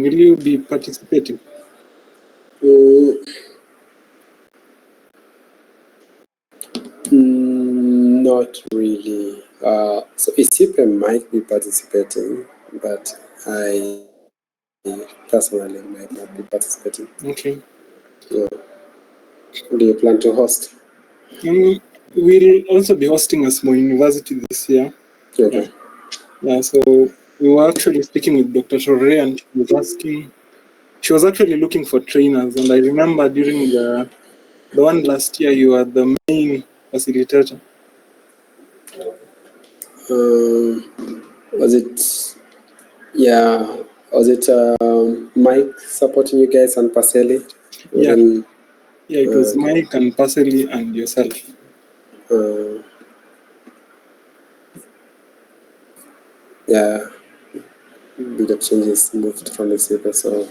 Will you be participating? Not really. So Isipe might be participating, but I personally might not be participating. Okay. Yeah. Do you plan to host? We'll also be hosting a small university this year. Okay. Yeah, so we were actually speaking with Dr. Torre, and she was actually looking for trainers, and I remember during the one last year you were the main facilitator. Was it Mike supporting you guys and Paseli? Yeah, it was Mike and Paseli and yourself. Yeah, the changes moved from the paper, so.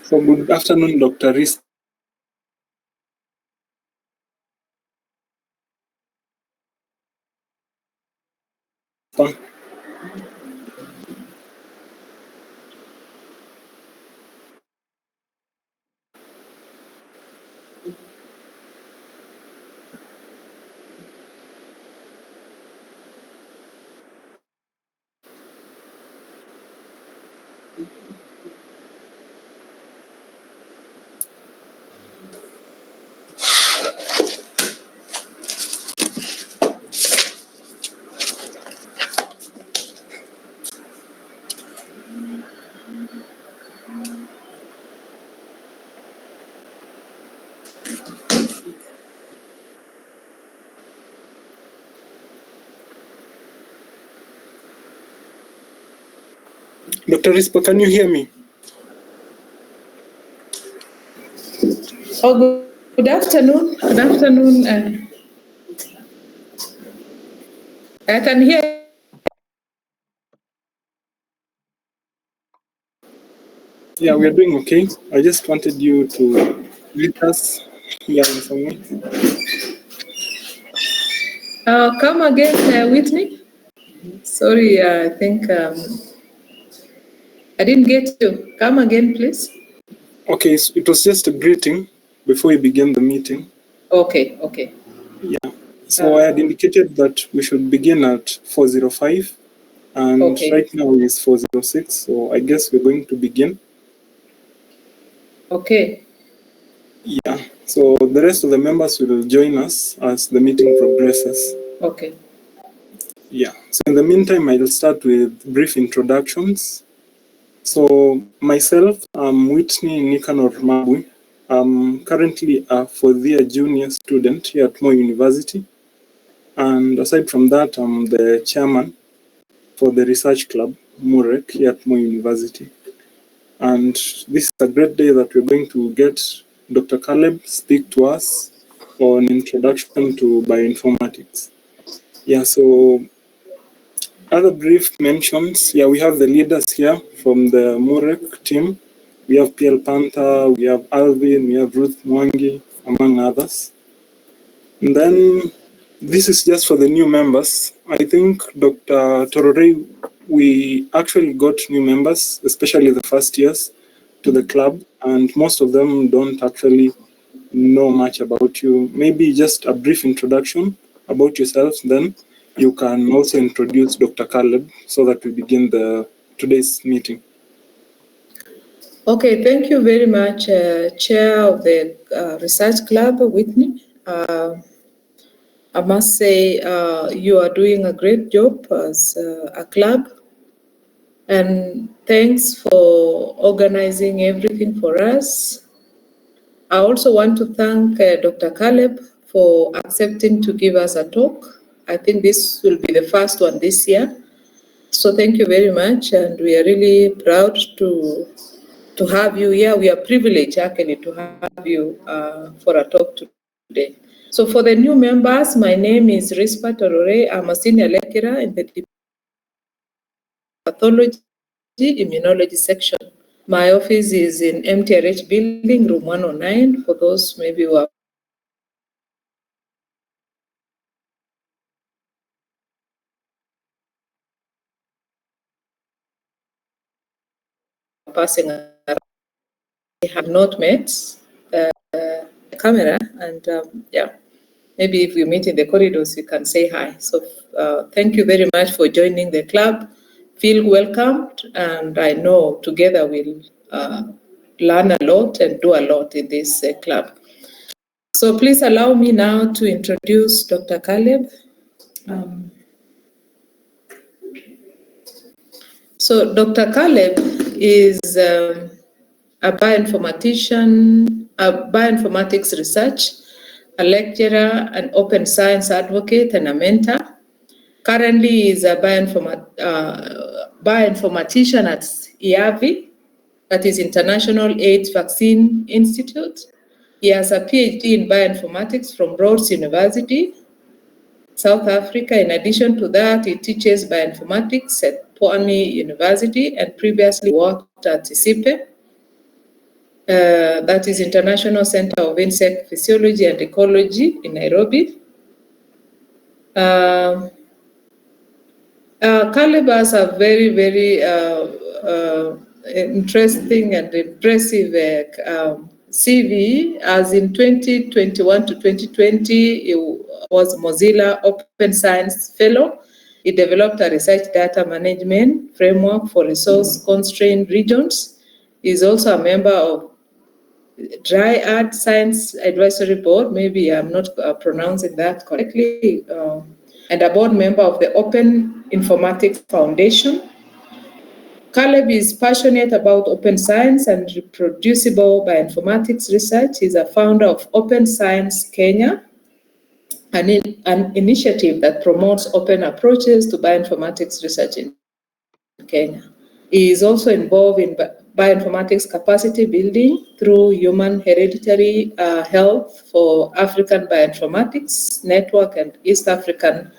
So good afternoon, Dr. Rispa. Dr. Rispa, can you hear me? Oh, good afternoon. Good afternoon. I can hear. Yeah, we are doing okay. I just wanted you to greet us here in some way. Come again, Whitney. Sorry, I think I didn't get you. Come again, please. Okay, so it was just a greeting before we begin the meeting. Okay. Yeah, so I had indicated that we should begin at 4:05, and right now it's 4:06, so I guess we're going to begin. Okay. Yeah, so the rest of the members will join us as the meeting progresses. Okay. Yeah, so in the meantime, I'll start with brief introductions. So myself, I'm Whitney Nicanor Mabui. I'm currently a fourth-year junior student here at Moi University. And aside from that, I'm the chairman for the research club, MUREC, here at Moi University. And this is a great day that we're going to get Dr. Caleb speak to us on introduction to bioinformatics. Yeah, so other brief mentions. Yeah, we have the leaders here from the MUREC team. We have PL Panther, we have Alvin, we have Ruth Mwangi, among others. And then this is just for the new members. I think Dr. Tororei, we actually got new members, especially the first years, to the club, and most of them don't actually know much about you. Maybe just a brief introduction about yourself, then you can also introduce Dr. Caleb so that we begin today's meeting. Okay, thank you very much, Chair of the Research Club, Whitney. I must say you are doing a great job as a club, and thanks for organizing everything for us. I also want to thank Dr. Caleb for accepting to give us a talk. I think this will be the first one this year. So thank you very much, and we are really proud to have you here. We are privileged actually to have you for a talk today. So for the new members, my name is Rispa Torore. I'm a senior lecturer in the Pathology Immunology section. My office is in MTRH building, room 109, for those maybe who are passing around. We have not met the camera, and yeah, maybe if we meet in the corridors, you can say hi. So thank you very much for joining the club. Feel welcomed, and I know together we'll learn a lot and do a lot in this club. So please allow me now to introduce Dr. Caleb. So Dr. Caleb is a bioinformatician, a bioinformatics research, a lecturer, an open science advocate, and a mentor. Currently, he is a bioinformatician at IAVI, that is International AIDS Vaccine Institute. He has a PhD in bioinformatics from Rhodes University, South Africa. In addition to that, he teaches bioinformatics at Pwani University and previously worked at ISIPE, that is International Center of Insect Physiology and Ecology in Nairobi. Caleb has a very, very interesting and impressive CV. As in 2021 to 2020, he was Mozilla Open Science Fellow. He developed a research data management framework for resource-constrained regions. He is also a member of Dryad Science Advisory Board, maybe I'm not pronouncing that correctly, and a board member of the Open Informatics Foundation. Caleb is passionate about open science and reproducible bioinformatics research. He's a founder of OpenScienceKE Kenya, an initiative that promotes open approaches to bioinformatics research in Kenya. He is also involved in bioinformatics capacity building through Human Hereditary Health for African Bioinformatics Network and East African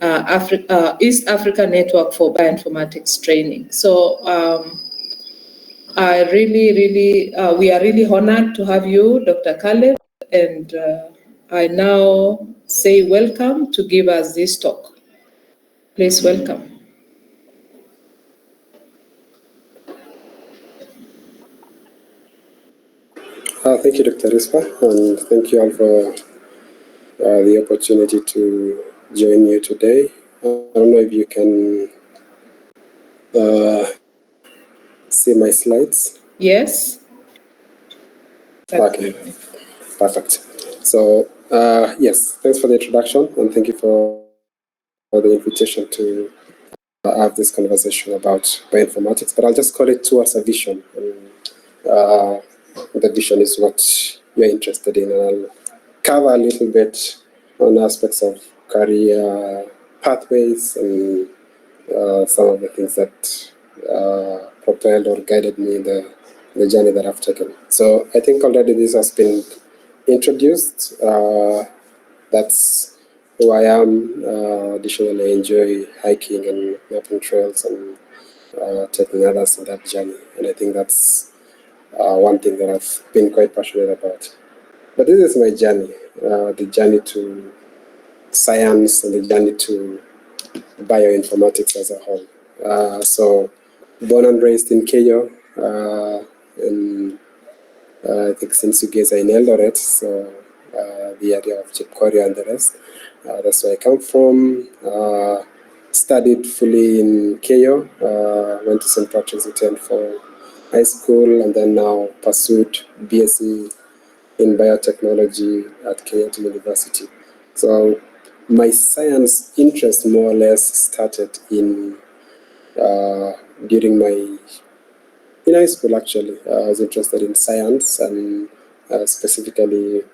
Network for Bioinformatics Training. So we are really honored to have you, Dr. Caleb, and I now say welcome to give us this talk. Please welcome. Thank you, Dr. Rispa, and thank you all for the opportunity to join you today. I don't know if you can see my slides. Yes. Okay, perfect. So, yes, thanks for the introduction, and thank you for the invitation to have this conversation about bioinformatics, but I'll just call it towards a vision. And, the vision is what you're interested in, and I'll cover a little bit on aspects of career pathways and some of the things that propelled or guided me in the journey that I've taken. So I think already this has been introduced. That's who I am. Additionally, I enjoy hiking and mapping trails and taking others in that journey. And I think that's one thing that I've been quite passionate about. But this is my journey, the journey to science and the journey to bioinformatics as a whole. So, born and raised in Kenya, in I think since you guys are in Eldoret, so the area of Chepkoria and the rest. That's where I come from. Studied fully in Keyo, went to St. Patrick's Return for high school, and then now pursued BSc in biotechnology at Kenyatta University. So my science interest more or less started in during my in high school. Actually, I was interested in science, and specifically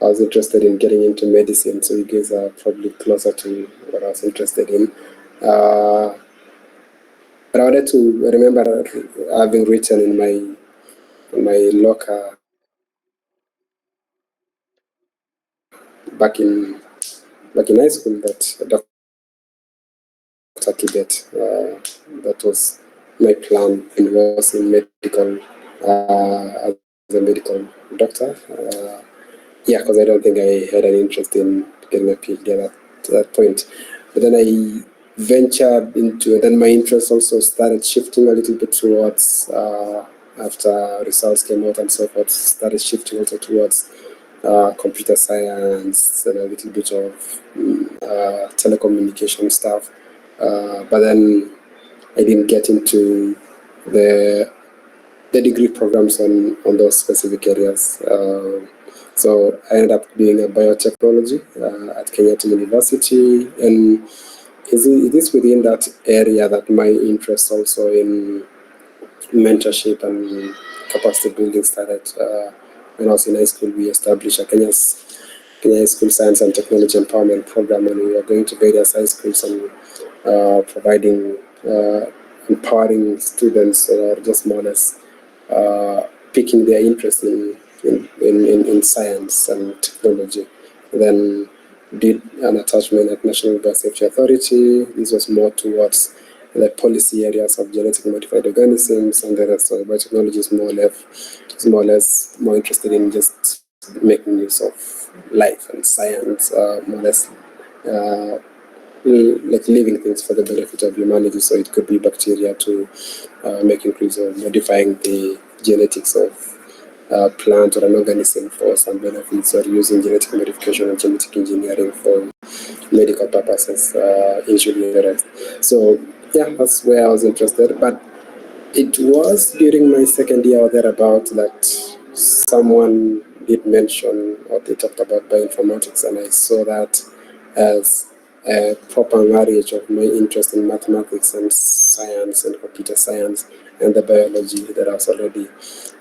I was interested in getting into medicine, so you guys are probably closer to what I was interested in. But I wanted to remember having written in my locker back in high school that Dr. Kibet, that was my plan, and was in medical as a medical doctor. Yeah, because I don't think I had an interest in getting a PhD at that point. But then I ventured into, and then my interest also started shifting a little bit towards, after results came out and so forth, started shifting also towards computer science and a little bit of telecommunication stuff. But then I didn't get into the degree programs on those specific areas. So I ended up doing a biotechnology at Kenyatta University, and it is within that area that my interest also in mentorship and capacity building started. When I was in high school, we established a Kenya High School Science and Technology Empowerment Program, and we were going to various high schools and providing, empowering students, or just more or less piquing their interest in science and technology. Then did an attachment at National Biosafety Authority. This was more towards the policy areas of genetically modified organisms, and the rest of biotechnology is more or less more interested in just making use of life and science, more or less like living things for the benefit of humanity. So it could be bacteria to making use of modifying the genetics of plant or an organism for some benefits, or using genetic modification and genetic engineering for medical purposes, usually the rest. So yeah, that's where I was interested. But it was during my second year or thereabout that someone did mention, or they talked about bioinformatics, and I saw that as a proper marriage of my interest in mathematics and science and computer science and the biology that I was already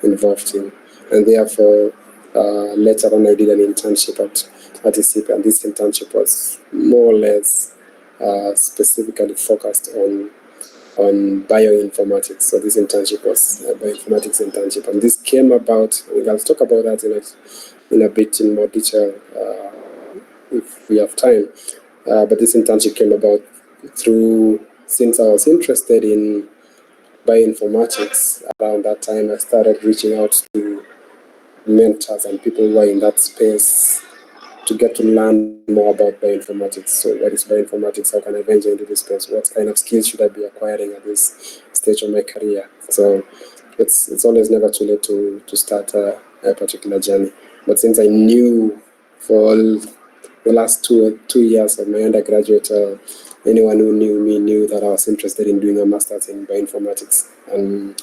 involved in. And therefore, later on, I did an internship at ICIP, and this internship was more or less specifically focused on bioinformatics. So this internship was a bioinformatics internship, and this came about. I'll talk about that in a bit in more detail if we have time. But this internship came about since I was interested in bioinformatics. Around that time, I started reaching out to mentors and people who are in that space to get to learn more about bioinformatics. So what is bioinformatics? How can I venture into this space? What kind of skills should I be acquiring at this stage of my career? So it's always never too late to start a particular journey. But since I knew for all the last two years of my undergraduate, anyone who knew me knew that I was interested in doing a master's in bioinformatics. And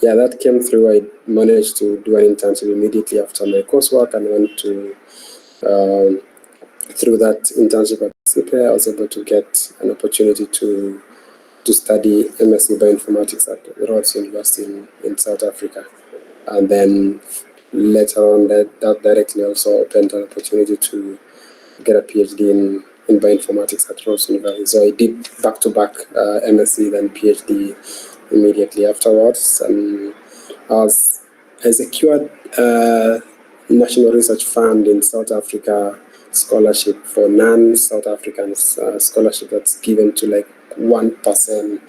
yeah, that came through. I managed to do an internship immediately after my coursework, and went to through that internship at CPA, I was able to get an opportunity to study MSc Bioinformatics at Rhodes University in South Africa. And then later on, that directly also opened an opportunity to get a PhD in bioinformatics at Rhodes University. So I did back-to-back MSc, then PhD immediately afterwards. And I secured a National Research Fund in South Africa scholarship for non-South Africans, scholarship that's given to like 1%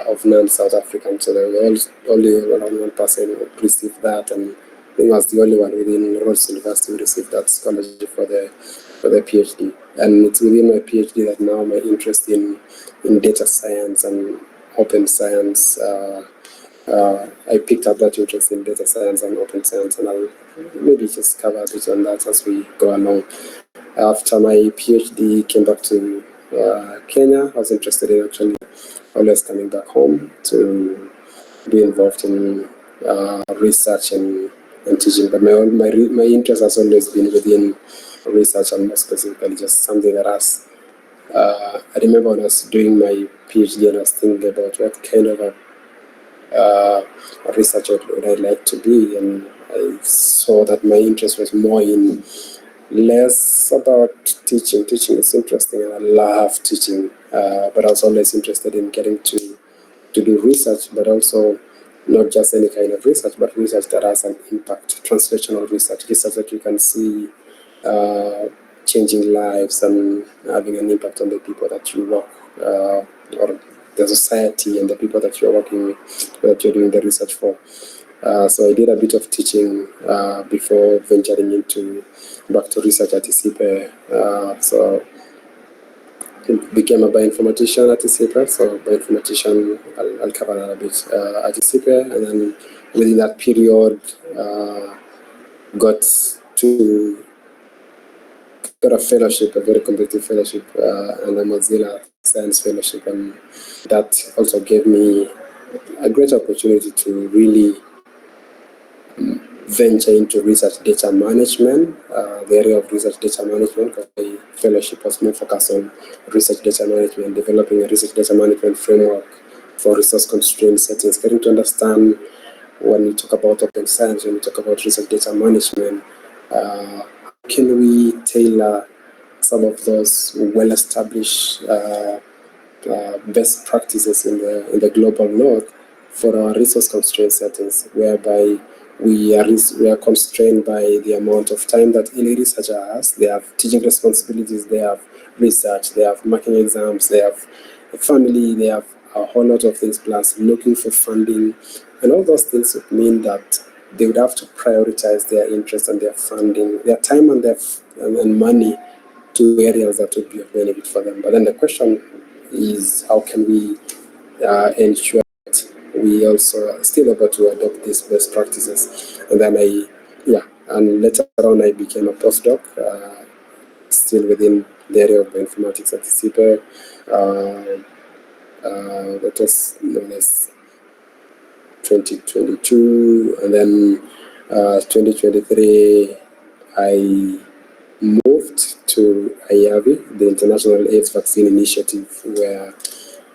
of non-South Africans. So there were only around 1% who received that, and I think I was the only one within Rhodes University who received that scholarship for the the PhD. And it's within my PhD that now my interest in data science and open science, I picked up that interest in data science and open science, and I'll maybe just cover a bit on that as we go along. After my PhD, came back to Kenya. I was interested in actually always coming back home to be involved in research and teaching. But my interest has always been within research, and more specifically just something that has. I remember when I was doing my PhD and I was thinking about what kind of a researcher would I like to be, and I saw that my interest was more in less about teaching. Teaching is interesting and I love teaching, but I was always interested in getting to do research, but also not just any kind of research, but research that has an impact, translational research that you can see changing lives and having an impact on the people that you work or the society and the people that you're working with, that you're doing the research for. So I did a bit of teaching before venturing back to research at ISIPE. So became a bioinformatician at ISIPE. So bioinformatician, I'll cover that a bit at ISIPE, and then within that period, got a fellowship, a very competitive fellowship, and a Mozilla Science Fellowship, and that also gave me a great opportunity to really venture into research data management, the area of research data management. The fellowship was more focused on research data management, developing a research data management framework for resource-constrained settings, getting to understand when we talk about open science, when we talk about research data management, how can we tailor some of those well-established best practices in the global north for our resource-constrained settings, whereby we are constrained by the amount of time that any researcher has. They have teaching responsibilities, they have research, they have marking exams, they have a family, they have a whole lot of things, plus looking for funding. And all those things would mean that they would have to prioritize their interest and their funding, their time and and money to areas that would be of benefit for them. But then the question is, how can we ensure that we also are still able to adopt these best practices? And then and later on I became a postdoc, still within the area of bioinformatics at ISIPE. That was known as 2022, and then 2023 I moved to IAVI, the International AIDS Vaccine Initiative, where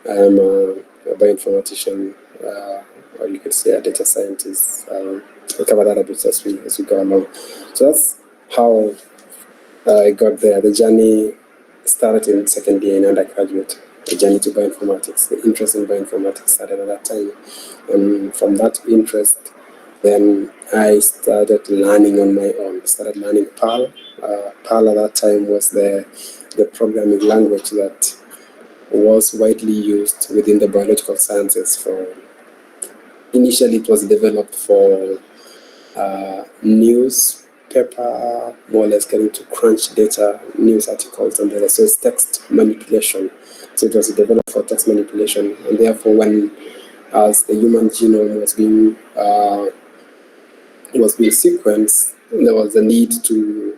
I am a bioinformatician, or you could say a data scientist. I'll cover that a bit as we go along. So that's how I got there. The journey started in second year in undergraduate. The journey to bioinformatics, the interest in bioinformatics started at that time. And from that interest, then I started learning on my own. Started learning Perl. Perl at that time was the programming language that was widely used within the biological sciences. Initially, it was developed for newspaper, more or less getting to crunch data, news articles, and so it's text manipulation. So it was developed for text manipulation, and therefore, as the human genome was being sequenced, there was a need to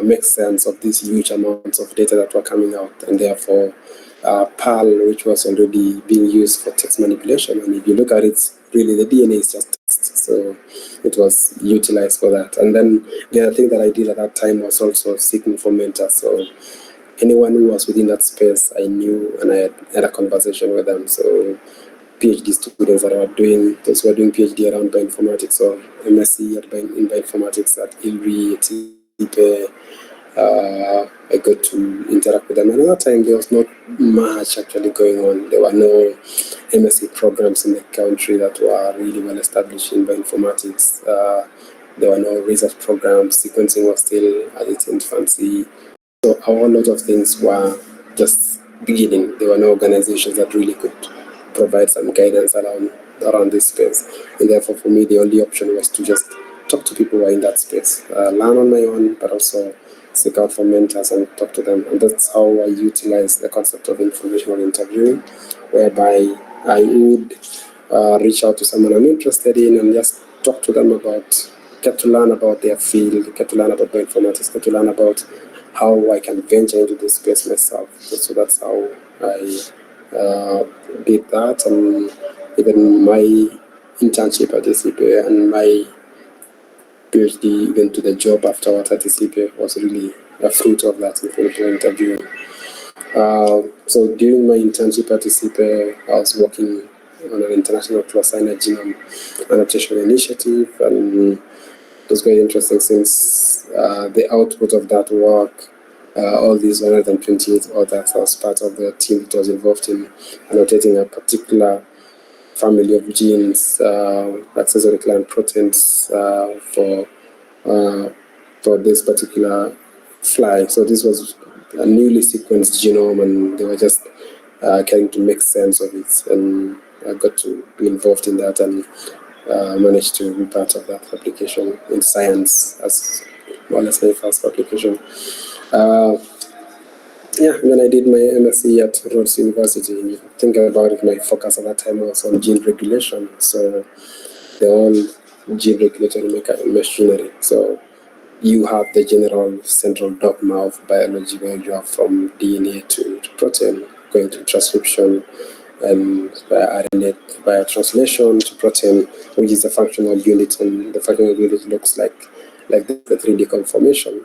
make sense of these huge amounts of data that were coming out, and therefore Perl, which was already being used for text manipulation, and if you look at it, really the DNA is just text, so it was utilized for that. And then the other thing that I did at that time was also seeking for mentors. So anyone who was within that space, I knew, and I had a conversation with them. So PhD students that were doing PhD around bioinformatics or MSc in bioinformatics at ILRI, ISIPE, I got to interact with them. And at that time, there was not much actually going on. There were no MSc programs in the country that were really well established in bioinformatics. There were no research programs. Sequencing was still at its infancy. So a whole lot of things were just beginning. There were no organizations that really could provide some guidance around this space. And therefore, for me, the only option was to just talk to people who are in that space, learn on my own, but also seek out for mentors and talk to them. And that's how I utilize the concept of informational interviewing, whereby I would reach out to someone I'm interested in and just talk to them about, get to learn about their field, get to learn about bioinformatics, get to learn about how I can venture into this space myself. So that's how I did that. And even my internship at ACP and my PhD, even to the job afterwards at ACP, was really a fruit of that informational interviewing. So during my internship at ACP, I was working on an international close-signer genome annotation initiative, and it was quite interesting since the output of that work, all these 128 authors, I was part of the team that was involved in annotating a particular family of genes, accessory client proteins for this particular fly. So this was a newly sequenced genome, and they were just trying to make sense of it. And I got to be involved in that and managed to be part of that application in science as well as my first application. Yeah, when I did my MSc at Rhodes University, you think about it, my focus at that time was on gene regulation. So the whole gene regulatory machinery. So you have the general central dogma of biology, where you have from DNA to protein, going to transcription, and via RNA, via translation to protein, which is the functional unit, and the functional unit looks like the 3D conformation.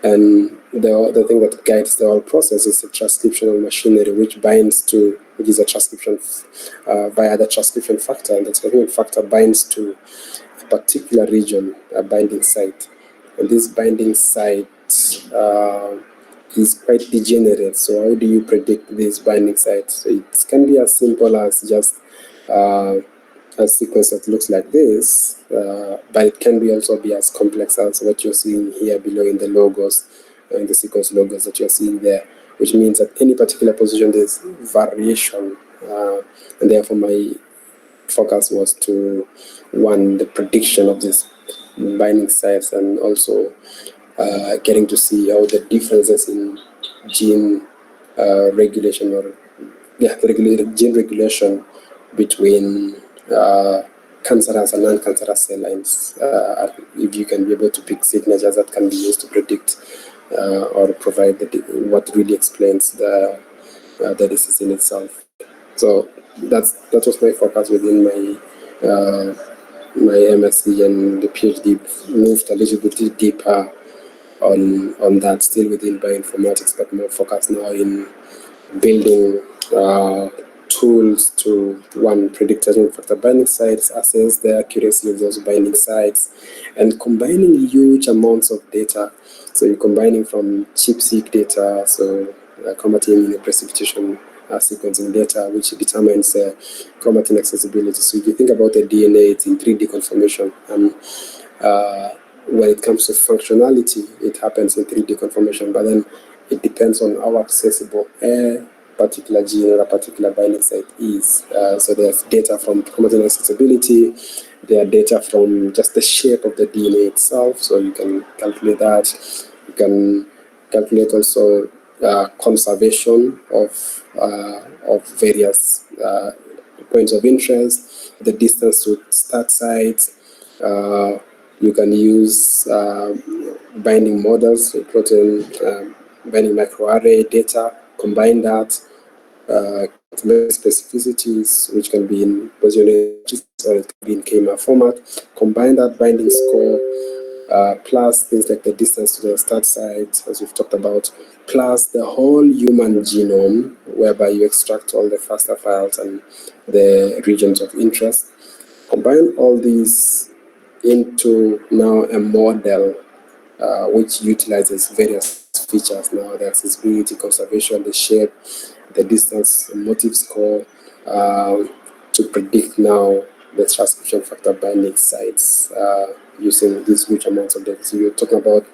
And the thing that guides the whole process is the transcriptional machinery, which is a transcription via the transcription factor, and the transcription factor binds to a particular region, a binding site. And this binding site is quite degenerate. So how do you predict this binding site? So it can be as simple as just a sequence that looks like this, but it can also be as complex as what you're seeing here below in the logos, in the sequence logos that you're seeing there, which means at any particular position there's variation, and therefore my focus was to, one, the prediction of these binding sites, and also getting to see how the differences in gene regulation, or the gene regulation between cancerous and non-cancerous cell lines, if you can be able to pick signatures that can be used to predict or provide what really explains the disease in itself. So that was my focus within my MSc, and the PhD moved a little bit deeper on that, still within bioinformatics, but more focused now in building tools to, one, predict certain factor binding sites, assess the accuracy of those binding sites, and combining huge amounts of data. So you're combining from ChIP-seq data, so chromatin immunoprecipitation sequencing data, which determines chromatin accessibility. So if you think about the DNA, it's in 3D conformation. When it comes to functionality, it happens in 3D conformation, but then it depends on how accessible a particular gene or a particular binding site is. So there's data from chromatin accessibility, there are data from just the shape of the DNA itself, so you can calculate that. You can calculate also conservation of various points of interest, the distance to start sites. You can use binding models, protein binding microarray data, combine that, specificities, which can be in positioning or it can be in KMA format, combine that binding score, plus things like the distance to the start site, as we've talked about, plus the whole human genome, whereby you extract all the FASTA files and the regions of interest. Combine all these into now a model which utilizes various features now, the accessibility, conservation, the shape, the distance, the motif score, to predict now the transcription factor binding sites using these huge amounts of data. So you're talking about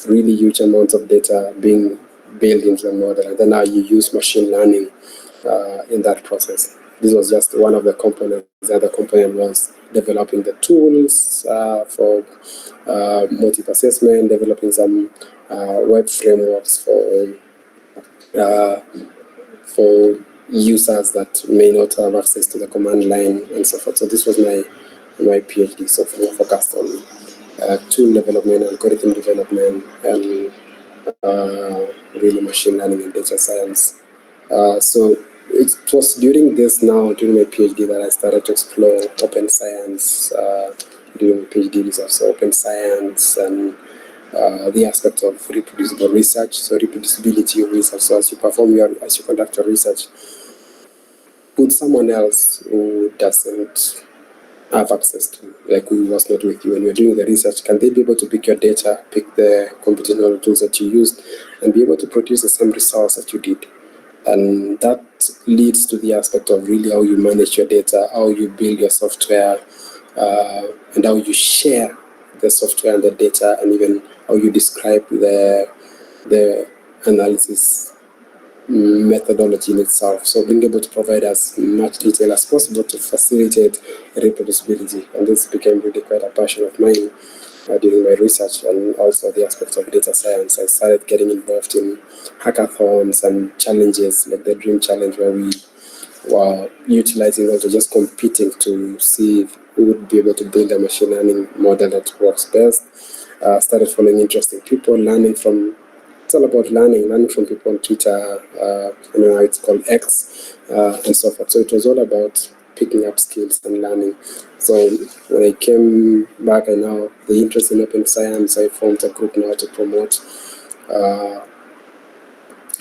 really huge amounts of data being built into the model, and then now you use machine learning in that process. this was just one of the components. The other component was developing the tools for motive assessment, developing some web frameworks for users that may not have access to the command line and so forth. So this was my PhD, so focused on tool development, algorithm development, and really machine learning and data science. So it was during my PhD, that I started to explore open science, during my PhD research, so open science and the aspect of reproducible research, so reproducibility of research. So as you conduct your research, would someone else who doesn't have access to, like who was not with you when you're doing the research, can they be able to pick your data, pick the computational tools that you used, and be able to produce the same results that you did? And that leads to the aspect of really how you manage your data, how you build your software, and how you share the software and the data, and even how you describe the analysis methodology in itself. So being able to provide as much detail as possible to facilitate reproducibility. And this became really quite a passion of mine during my research, and also the aspects of data science. I started getting involved in hackathons and challenges like the Dream Challenge, where we were utilizing, also just competing to see if we would be able to build a machine learning model that works best. Started following interesting people, it's all about learning from people on Twitter, now it's called X, and so forth. So it was all about picking up skills and learning. So when I came back, and now the interest in open science, I formed a group now to promote.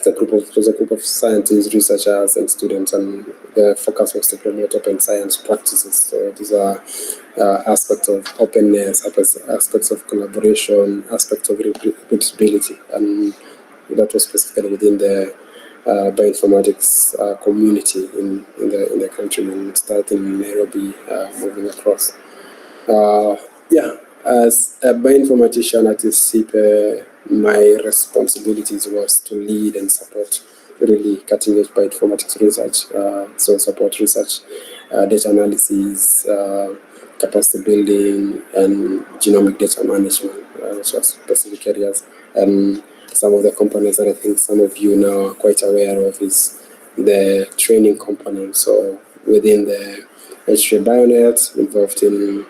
It was a group of scientists, researchers, and students, and the focus was to promote open science practices. So these are aspects of openness, aspects of collaboration, aspects of reproducibility, and that was specifically within the bioinformatics community in the country, and starting in Nairobi, moving across. As a bioinformatician at CPE, my responsibilities was to lead and support really cutting-edge bioinformatics research, so support research, data analysis, capacity building, and genomic data management, which are specific areas. And some of the components that I think some of you now are quite aware of is the training component. So within the H3 Bionet, involved in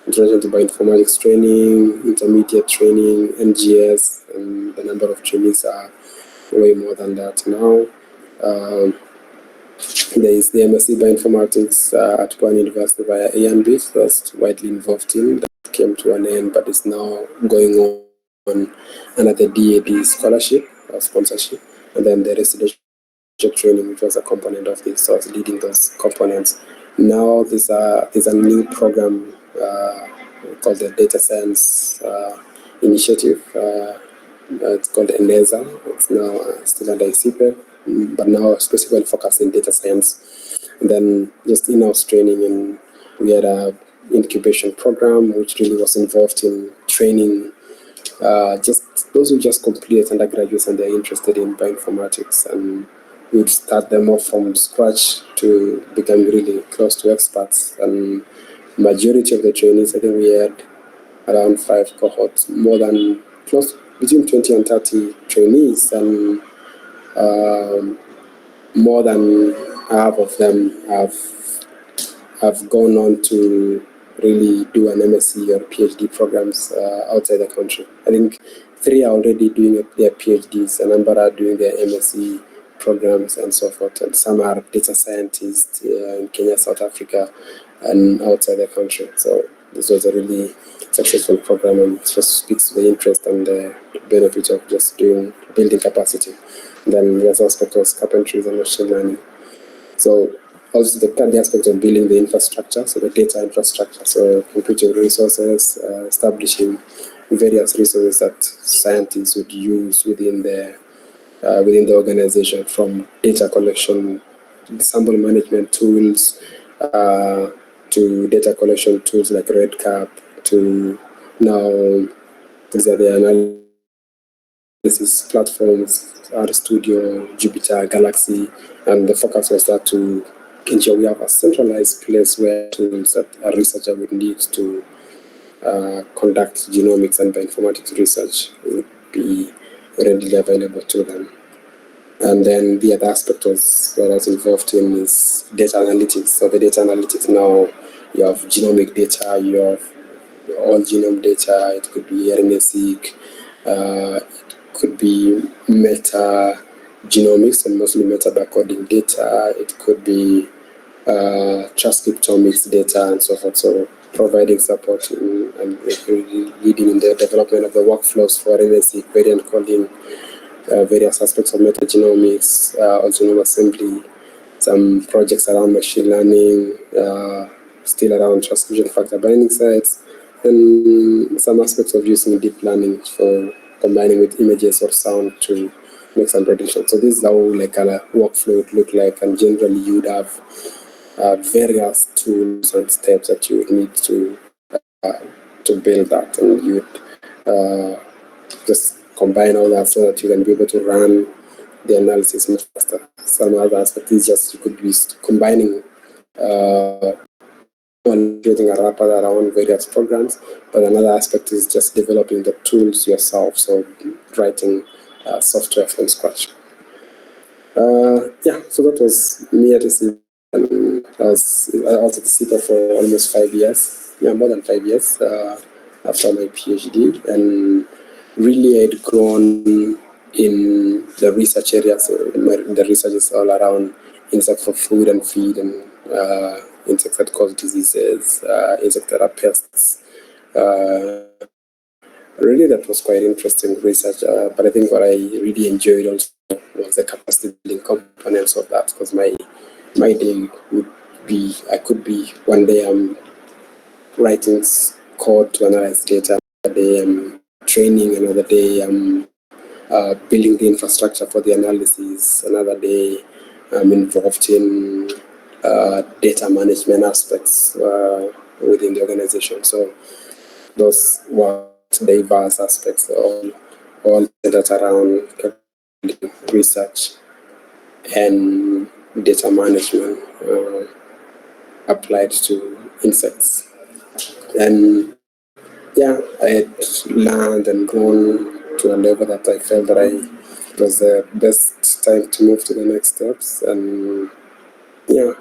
introduction to bioinformatics training, intermediate training, NGS, and the number of trainees are way more than that now. There is the MSc Bioinformatics at one university via A&B, first widely involved in, that came to an end, but is now going on under the DAD scholarship or sponsorship, and then the residential training, which was a component of this. So I was leading those components. Now there's a new program called the Data Science Initiative. It's called ENESA. It's now still under CPE, but now specifically focused in data science. And then just in-house training, and we had a incubation program which really was involved in training just those who just completed undergraduates and they're interested in bioinformatics, and we'd start them off from scratch to become really close to experts. And majority of the trainees, I think we had around 5 cohorts, more than between 20 and 30 trainees, and more than half of them have gone on to really do an MSc or PhD programs outside the country. I think 3 are already doing their PhDs, a number are doing their MSc programs and so forth, and some are data scientists in Kenya, South Africa, and outside the country. So this was a really successful program, and it just speaks to the interest and the benefit of just building capacity. Then the other aspect was carpentry and machine learning. So also the aspect of building the infrastructure, so the data infrastructure, so computing resources, establishing various resources that scientists would use within the organization, from data collection, sample management tools, to data collection tools like RedCap, to now these are the analysis platforms, RStudio, Jupyter, Galaxy, and the focus was that to ensure we have a centralized place where tools that a researcher would need to conduct genomics and bioinformatics research would be readily available to them. And then the other aspect was what I was involved in is data analytics. So the data analytics now, you have genomic data, you have all genome data, it could be RNA-seq, it could be meta-genomics and mostly meta-barcoding data, it could be transcriptomics data and so forth. So providing support and leading in the development of the workflows for RNA-seq, variant coding, various aspects of metagenomics, genome assembly, some projects around machine learning, still around transcription factor binding sites, and some aspects of using deep learning for combining with images or sound to make some predictions. So this is how like a workflow would look like, and generally you would have various tools and steps that you would need to build that, and you would just combine all that so that you can be able to run the analysis much faster. Some other aspect is just you could be combining creating a wrapper around various programs, but another aspect is just developing the tools yourself, so writing software from scratch. Yeah, so that was me at the and I was at the CEPA for almost 5 years, more than 5 years after my PhD, and really had grown in the research area. So the research is all around insects for food and feed, and insects that cause diseases, insects that are pests. Really, that was quite interesting research, but I think what I really enjoyed also was the capacity building components of that, because my day would be, I could be, one day I'm writing code to analyze data, another day I'm training, another day I'm building the infrastructure for the analysis, another day I'm involved in data management aspects within the organization. So those were diverse aspects, all centered around research and data management applied to insects. And yeah, I had learned and grown to a level that I felt that it was the best time to move to the next steps. And yeah,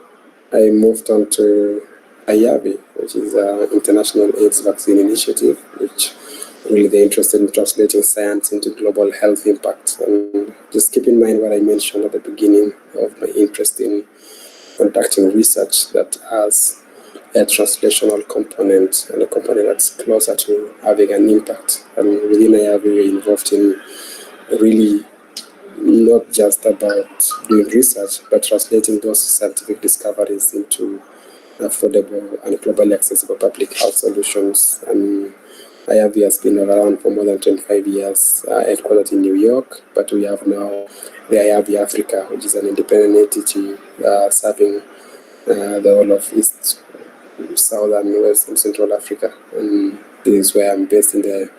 I moved on to IAVI, which is an International AIDS Vaccine Initiative, which really they're interested in translating science into global health impact. And just keep in mind what I mentioned at the beginning of my interest in conducting research that has a translational component and a component that's closer to having an impact. And within IAVI, we're involved in really not just about doing research, but translating those scientific discoveries into affordable and globally accessible public health solutions. And IAVI has been around for more than 25 years, headquartered in New York, but we have now the IAVI Africa, which is an independent entity serving the whole of East, Southern, West, and Central Africa. And this is where I'm based in the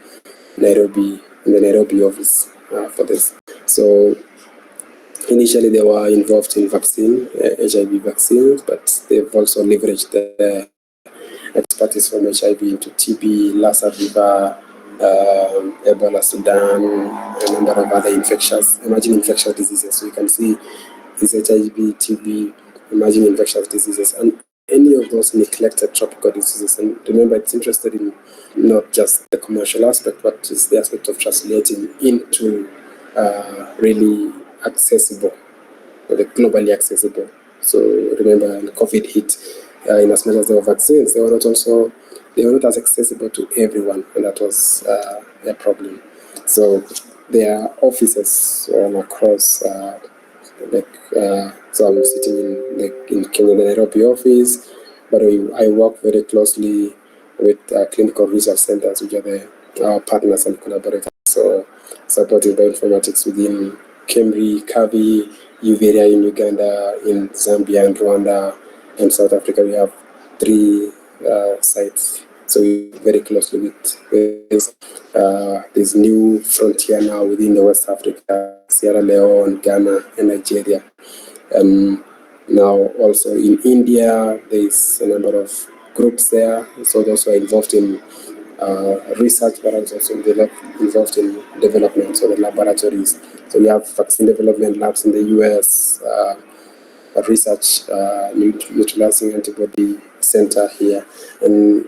Nairobi office for this. So initially they were involved in vaccine, HIV vaccines, but they've also leveraged the expertise from HIV into TB, Lassa fever, Ebola Sudan, a number of other emerging infectious diseases. So you can see is HIV, TB, emerging infectious diseases, and any of those neglected tropical diseases. And remember, it's interested in not just the commercial aspect, but it's the aspect of translating into really accessible, or the globally accessible. So remember, when COVID hit, in as much as there were vaccines, they were not as accessible to everyone, and that was a problem. So there are offices all across. So I'm sitting in Kenya, the Nairobi office, but I work very closely with clinical research centers, which are our partners and collaborators. So supporting bioinformatics within Kemri, Kavi, Uveria in Uganda, in Zambia and Rwanda, and South Africa. We have 3 sites. So we work very closely with this new frontier now within the West Africa, Sierra Leone, Ghana, and Nigeria. Now, also in India, there's a number of groups there. So those who are involved in research, but also involved in development, so the laboratories. So we have vaccine development labs in the US, a research neutralizing antibody center here, and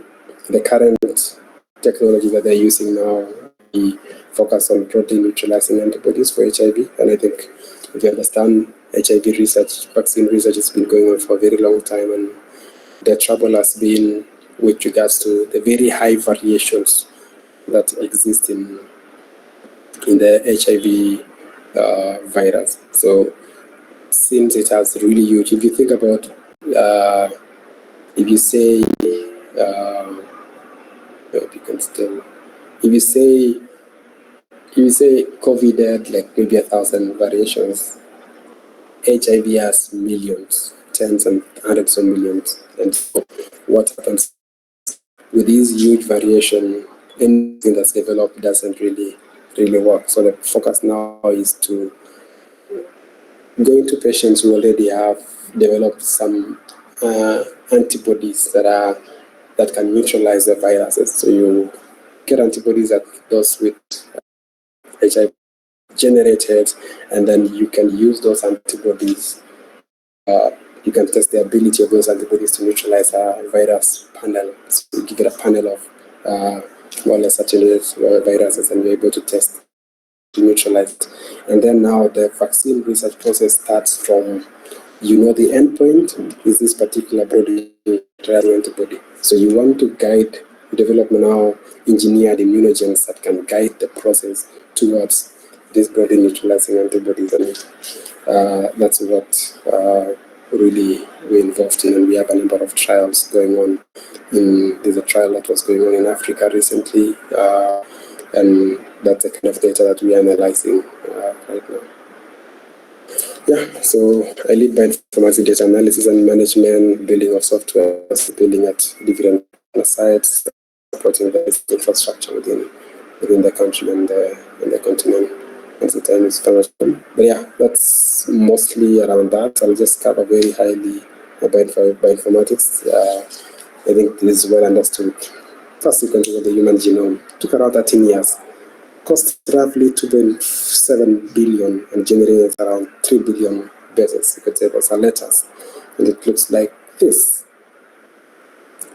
the current technology that they're using now, we focus on protein neutralizing antibodies for HIV. And I think if you understand HIV research, vaccine research has been going on for a very long time, and the trouble has been with regards to the very high variations that exist in the HIV virus. So since it has really huge, if you think about, if you say, hope you can still, if you say COVID had like maybe 1,000 variations, HIV has millions, tens and hundreds of millions. And so what happens with this huge variation, anything that's developed doesn't really work. So the focus now is to going to patients who already have developed some antibodies that can neutralize the viruses. So you get antibodies that those with HIV generated, and then you can use those antibodies. You can test the ability of those antibodies to neutralize a virus panel. So you give it a panel of more or less attenuated viruses, and you're able to test to neutralize it. And then now the vaccine research process starts from, the endpoint is this particular body antibody. So you want to guide development now, engineered immunogens that can guide the process towards these body neutralizing antibodies. And that's what really we're involved in. And we have a number of trials going on. There's a trial that was going on in Africa recently. And that's the kind of data that we are analyzing right now. Yeah, so I lead bioinformatics data analysis and management, building of software, building at different sites, supporting the infrastructure within the country and the continent. And the time is finished. But yeah, that's mostly around that. I'll just cover very highly about bioinformatics. I think this is well understood. First sequencing of the human genome took around 13 years. Cost roughly 2.7 billion and generated around 3 billion bases, you could say, those are letters. And it looks like this.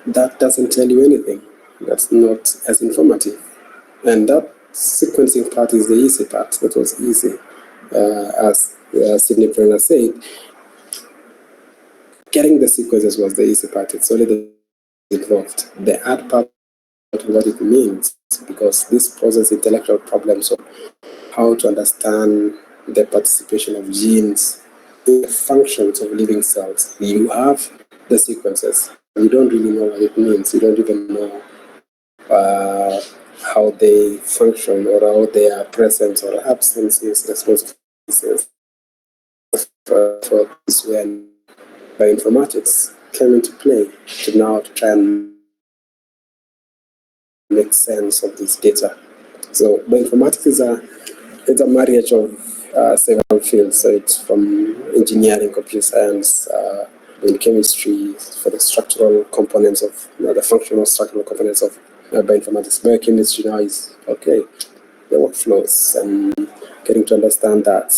That doesn't tell you anything. That's not as informative. And that sequencing part is the easy part. That was easy. As Sidney Brenner said, getting the sequences was the easy part. It's only the involved. The hard part, what it means, because this poses intellectual problems of how to understand the participation of genes in the functions of living cells. You have the sequences. You don't really know what it means. You don't even know how they function or how their presence or absence is responsible for this when bioinformatics came into play to now try and make sense of this data. So bioinformatics is a marriage of several fields. So it's from engineering, computer science, biochemistry for the structural components of the functional structural components of bioinformatics. Biochemistry now is the workflows and getting to understand that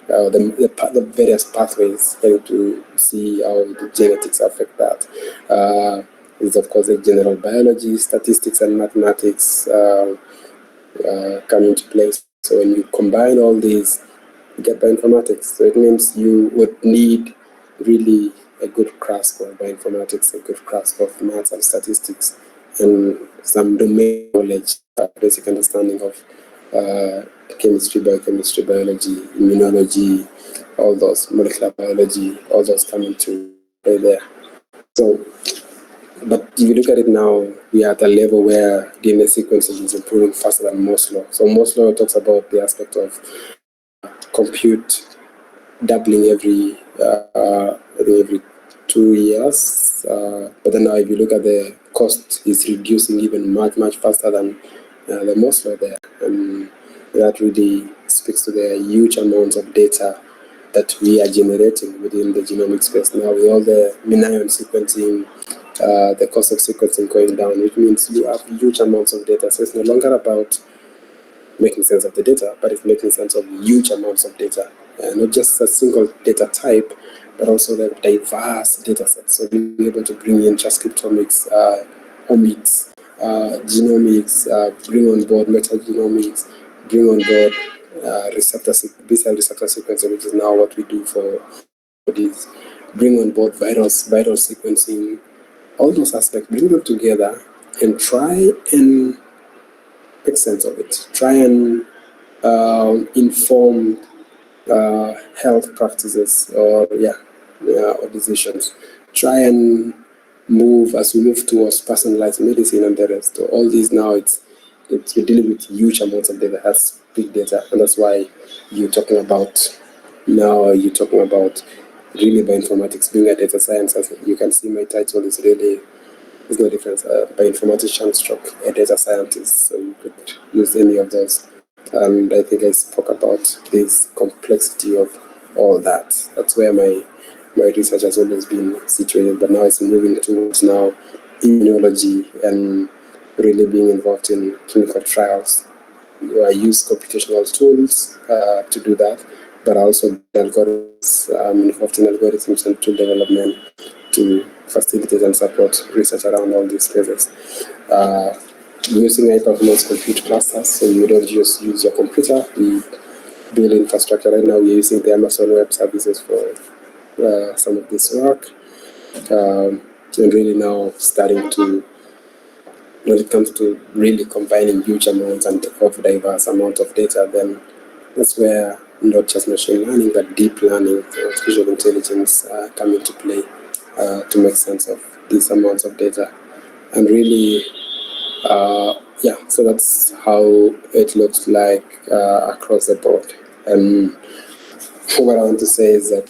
the various pathways, getting to see how the genetics affect that. Is of course the general biology, statistics, and mathematics come into place. So when you combine all these, you get bioinformatics. So it means you would need really a good grasp of bioinformatics, a good grasp of maths and statistics, and some domain knowledge, basic understanding of chemistry, biochemistry, biology, immunology, all those, molecular biology, all those come into play there. So, but if you look at it now, we are at a level where DNA sequencing is improving faster than Moore's law. So Moore's law talks about the aspect of compute doubling every 2 years. But then now if you look at the cost, is reducing even much faster than the Moore's law there. And that really speaks to the huge amounts of data that we are generating within the genomic space now, with all the MinION sequencing, the cost of sequencing going down, which means you have huge amounts of data. So it's no longer about making sense of the data, but it's making sense of huge amounts of data, not just a single data type, but also the diverse data sets. So being able to bring in transcriptomics, omics, genomics, bring on board metagenomics, bring on board B-cell receptor sequencing, which is now what we do for these, bring on board viral sequencing, all those aspects, bring them together and try and make sense of it. Try and inform health practices or decisions. Try and move as we move towards personalized medicine and the rest. So all these now, it's we're dealing with huge amounts of data, has big data, and that's why you're talking about really bioinformatics being a data science. As you can see, my title is really, there's no difference. Bioinformatician stroke a data scientist, so you could use any of those. And I think I spoke about this complexity of all that. That's where my research has always been situated, but now it's moving towards now immunology and really being involved in clinical trials. I use computational tools to do that, but also algorithms, involved in algorithms and tool development to facilitate and support research around all these spaces. Using high-performance compute clusters, so you don't just use your computer. We build infrastructure. Right now, we're using the Amazon Web Services for some of this work, and really now starting to, when it comes to really combining huge amounts and of diverse amount of data, then that's where not just machine learning, but deep learning, artificial intelligence come into play to make sense of these amounts of data. And really, so that's how it looks like across the board. And what I want to say is that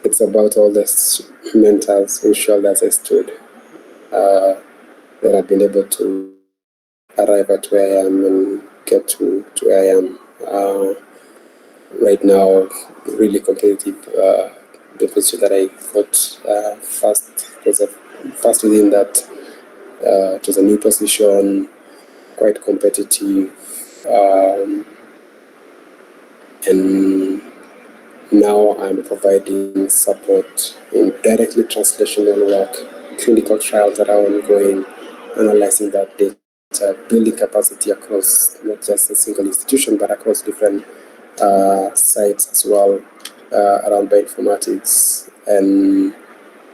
it's about all the mentors whose shoulders I stood that I've been able to arrive at where I am and get to where I am right now. Really competitive. The position that I got first within that. It was a new position, quite competitive, and now I'm providing support in directly translational work, clinical trials that are ongoing, analyzing that data, building capacity across not just a single institution, but across different sites as well around bioinformatics. And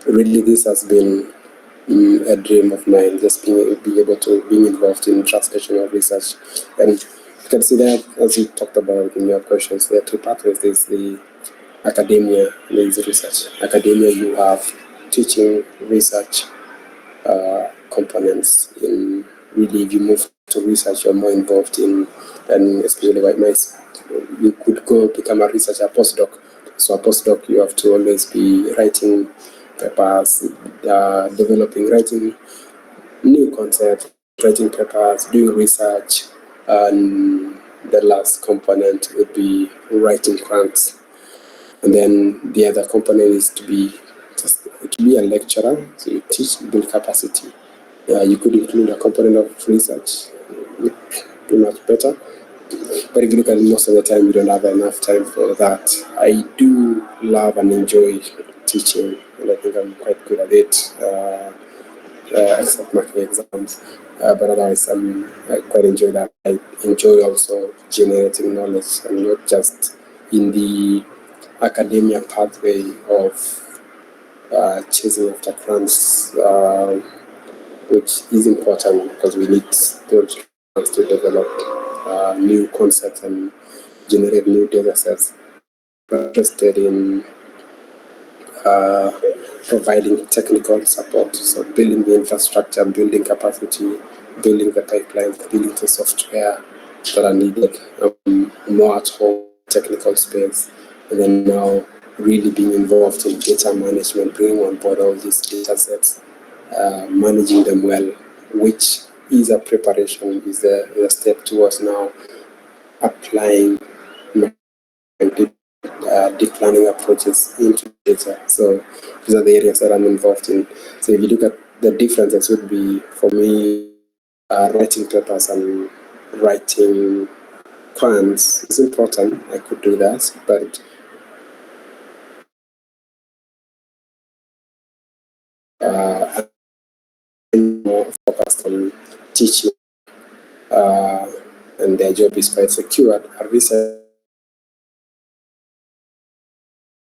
really, this has been a dream of mine, just being involved in translational research. And you can see that, as you talked about in your questions, there are two pathways. There's the academia, there is research. Academia, you have teaching, research components. In really, if you move to research, you're more involved in, and especially like you could go become a researcher, postdoc. So a postdoc, you have to always be writing papers, writing new concepts, writing papers, doing research, and the last component would be writing grants. And then the other component is to be a lecturer, so you teach, build capacity. You could include a component of research, do much better. But if you look at it, most of the time, you don't have enough time for that. I do love and enjoy teaching, and I think I'm quite good at it, except marking exams. But otherwise, I quite enjoy that. I enjoy also generating knowledge, and not just in the academia pathway of chasing after grants, which is important because we need those grants to develop new concepts and generate new data sets. I'm interested in providing technical support, so building the infrastructure, building capacity, building the pipelines, building the software that are needed, more at home technical space, and then now really being involved in data management, bringing on board all these data sets, managing them well, which is a preparation, is a step towards now applying my deep learning approaches into data. So these are the areas that I'm involved in. So if you look at the differences, would be for me writing papers and writing plans is important. I could do that, but I'm more focused on teaching, and their job is quite secure. At research,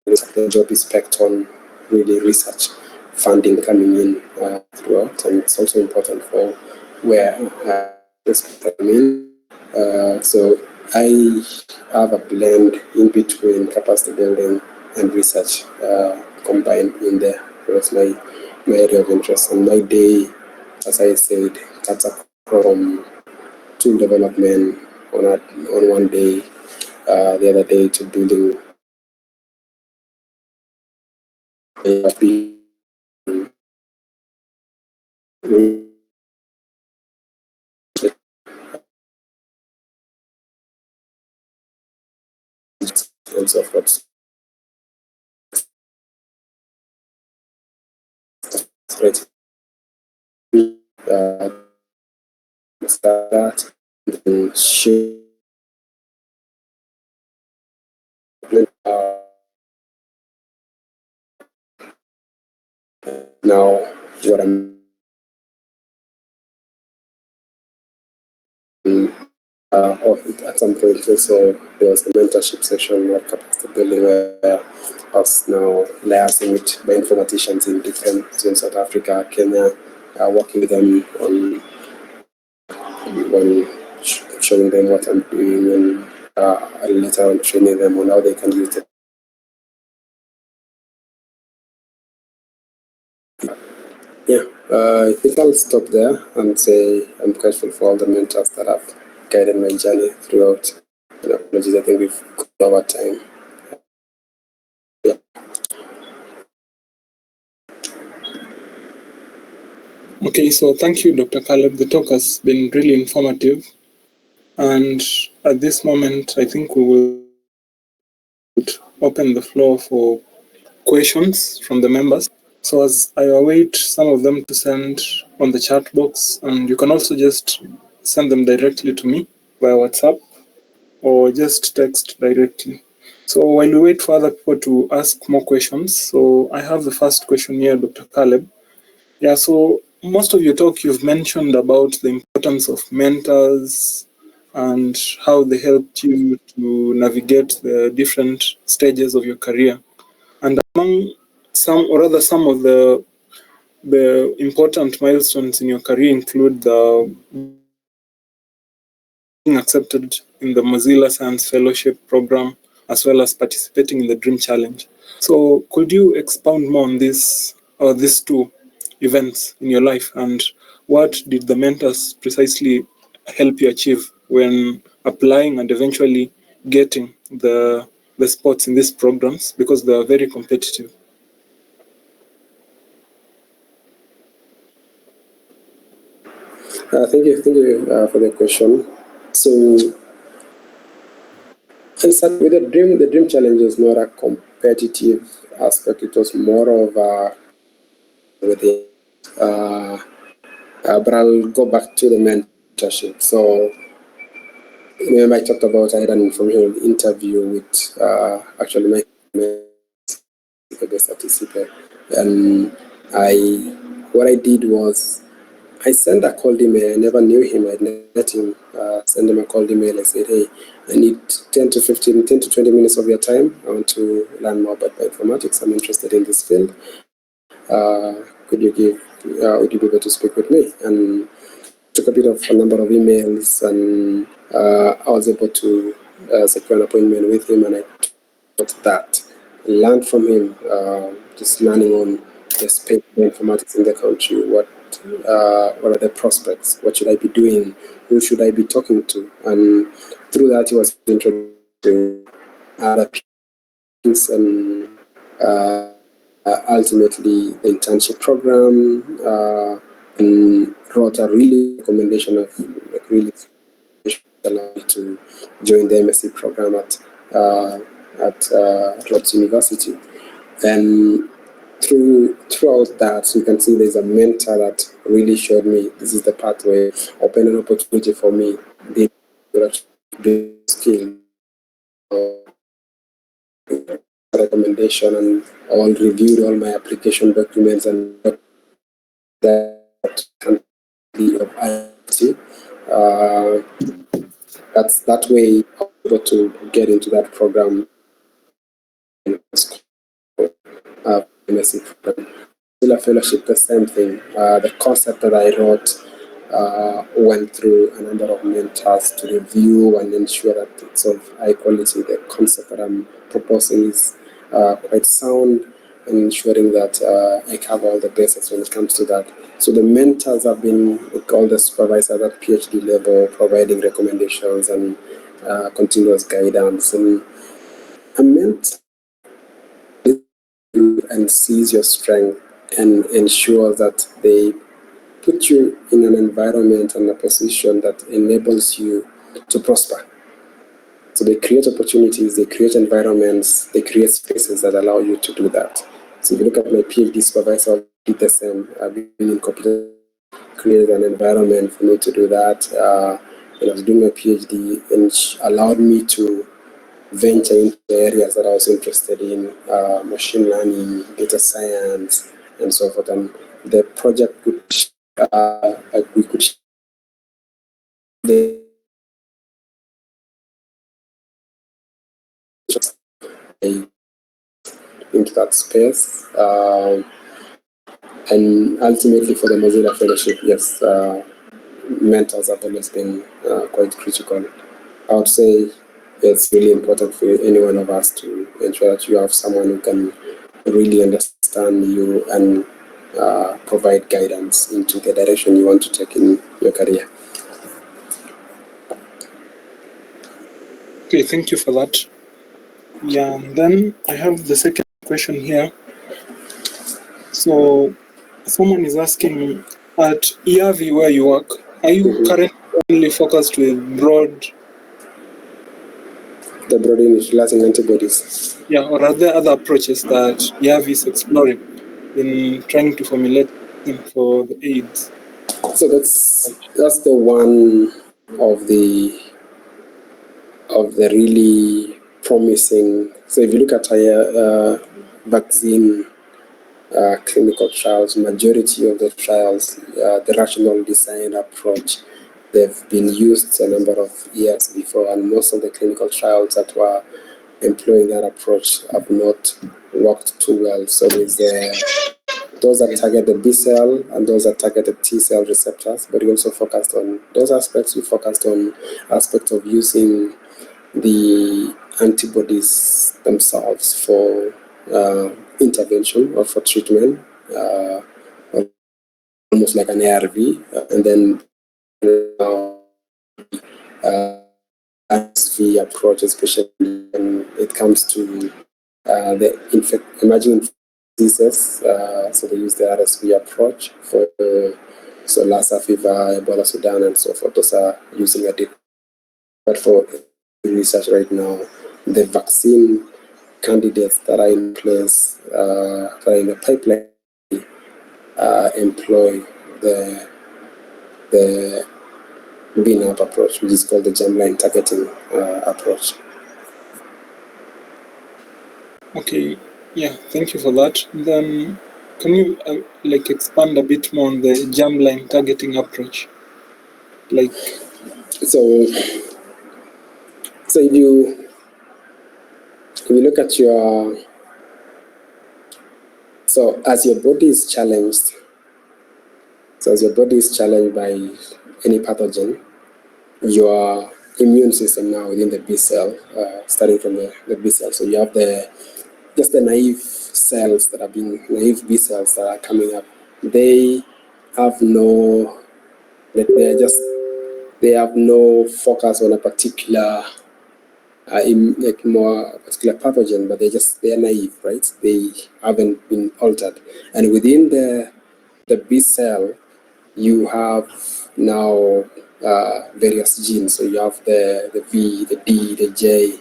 the job is packed on really research funding coming in throughout, and it's also important for where this come in. So I have a blend in between capacity building and research combined in there. That's my area of interest. And my day, as I said, cuts up from tool development on one day, the other day to building and so forth. Right. Start and share now what I'm at some point also there was a mentorship session or capacity building where I was now liaising with bioinformaticians in different zones of Africa, Kenya, working with them on showing them what I'm doing and later on training them on how they can use it. Yeah, I think I'll stop there and say I'm grateful for all the mentors that have guided my journey throughout. And apologies, I think we've gone over time. Yeah. Okay, so thank you, Dr. Caleb. The talk has been really informative. And at this moment, I think we will open the floor for questions from the members. So as I await some of them to send on the chat box, and you can also just send them directly to me via WhatsApp or just text directly. So while we wait for other people to ask more questions, so I have the first question here, Dr. Caleb. Yeah, so most of your talk you've mentioned about the importance of mentors and how they helped you to navigate the different stages of your career. And among some of the important milestones in your career include the being accepted in the Mozilla Science Fellowship program, as well as participating in the Dream Challenge. So could you expound more on this or these two events in your life, and what did the mentors precisely help you achieve when applying and eventually getting the spots in these programs, because they are very competitive? Thank you for the question. So, with the dream challenge was not a competitive aspect. It was more of a but I will go back to the mentorship. So, remember I talked about I had an informational interview with actually my participant, and what I did was I sent a cold email. I never knew him. I'd met him. Send him a cold email. I said, hey, I need 10 to 20 minutes of your time. I want to learn more about bioinformatics. I'm interested in this field. Would you be able to speak with me? And took a number of emails, and I was able to secure an appointment with him, and I taught that. Learned from him, just learning on the space of informatics in the country. What are the prospects? What should I be doing? Who should I be talking to? And through that, he was introduced to other people, and ultimately the internship program, and wrote a really recommendation of really to join the MSc program at at Rhodes University. And throughout that, you can see there's a mentor that really showed me this is the pathway, opened an opportunity for me, the skill, recommendation, and all reviewed all my application documents and that of IT. That's that way I was able to get into that program. MSc program. Fellowship, the same thing. The concept that I wrote went through a number of mentors to review and ensure that it's of high quality. The concept that I'm proposing is quite sound, and ensuring that I cover all the bases when it comes to that. So the mentors have been all the supervisors at PhD level, providing recommendations and continuous guidance. And a mentor and sees your strength and ensure that they put you in an environment and a position that enables you to prosper. So they create opportunities, they create environments, they create spaces that allow you to do that. So if you look at my PhD supervisor, I did the same. I've been in computer, created an environment for me to do that. When I was doing my PhD, and allowed me to venture into areas that I was interested in, machine learning, data science, and so forth. And the project could, we could into that space. And ultimately for the Mozilla Fellowship, yes, mentors have always been quite critical. I would say it's really important for any one of us to ensure that you have someone who can really understand you and provide guidance into the direction you want to take in your career. Okay, thank you for that. Yeah, then I have the second question here. So someone is asking, at ERV where you work, are you currently only focused with the broad neutralizing antibodies? Yeah, or are there other approaches that ERV is exploring in trying to formulate for the AIDS? So that's the one of the really promising. So if you look at vaccine clinical trials, majority of the trials, the rational design approach, they've been used a number of years before, and most of the clinical trials that were employing that approach have not worked too well. So there's those that target the B cell and those that target the T cell receptors, but we also focused on those aspects. We focused on aspects of using the antibodies themselves for intervention or for treatment, almost like an ARV, and then RSV approach, especially when it comes to the emerging diseases. So they use the RSV approach for so Lassa fever, Ebola, Sudan, and so forth. Those are using a dip. But for research right now, the vaccine candidates that are in place, that are in the pipeline, employ the BNAP approach, which is called the germline targeting approach. Okay, yeah, thank you for that. Then can you expand a bit more on the germline targeting approach? So if you look at as your body is challenged, by any pathogen, your immune system now within the B cell, starting from the B cell. So you have just the naive cells that are being naive B cells that are coming up. They have no, they have no focus on a particular more particular pathogen, but they're naive, right? They haven't been altered. And within the B cell, you have now various genes. So you have the V, the D, the J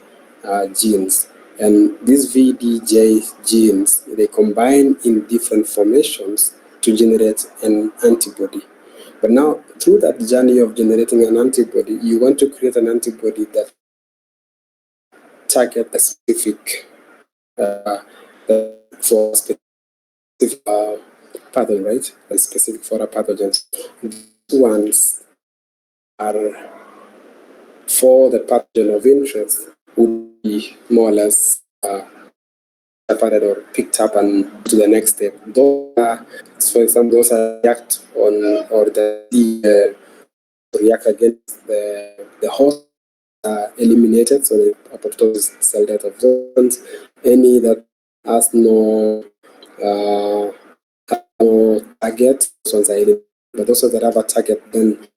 genes, And these VDJ genes, they combine in different formations to generate an antibody. But now, through that journey of generating an antibody, you want to create an antibody that target a specific for specific pathogen, right? And specific for a pathogen. These ones are for the pathogen of interest would be more or less separated or picked up and to the next step. Those are, for example, those are react on or the react against the host eliminated, so the apoptosis cell death of those ones. Any that has no target, those ones are eliminated. But those that have a target, then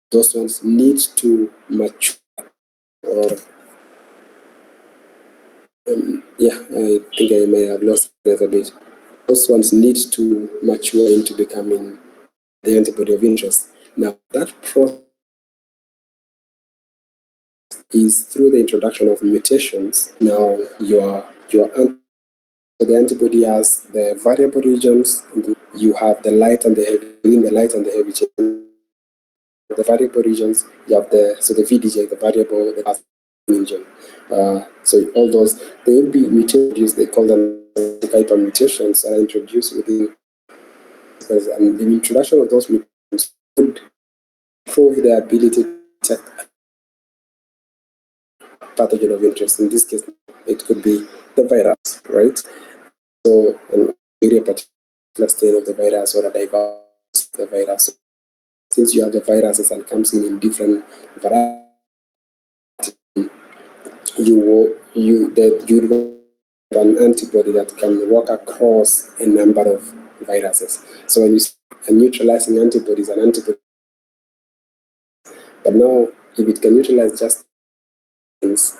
those ones need to mature. Or yeah, I think I may have lost it a bit. Those ones need to mature into becoming the antibody of interest. Now that process is through the introduction of mutations. Now the antibody has the variable regions. You have the light and the heavy. Within the light and the heavy chain, the variable regions. You have the VDJ, the variable, the region. So all those, they will be mutations. They call them hypermutations are introduced within. And the introduction of those mutations would prove the ability to detect pathogen of interest. In this case, it could be the virus, right? So, an area particular strain of the virus or a diverse the virus. Since you have the viruses and comes in different varieties, you have an antibody that can work across a number of viruses. So when you see a neutralizing antibody is an antibody, but now if it can neutralize just things,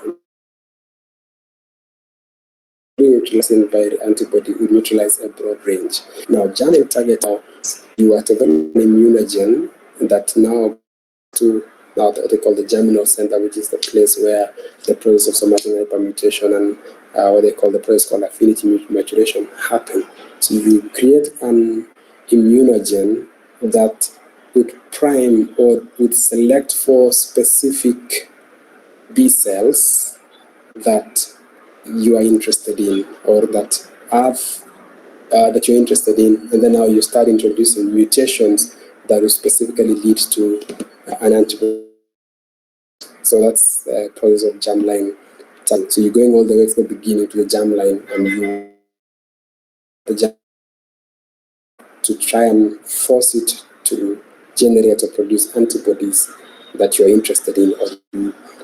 neutralizing by antibody would neutralize a broad range. Now, jamming target, you are developing an immunogen that now to now they call the germinal center, which is the place where the process of somatic hypermutation and what they call the process called affinity maturation happen. So you create an immunogen that would prime or would select for specific B cells that you are interested in or that have that you're interested in, and then now you start introducing mutations that will specifically lead to an antibody. So that's the process of germline. So you're going all the way to the beginning to the germline, and you to try and force it to generate or produce antibodies that you're interested in, or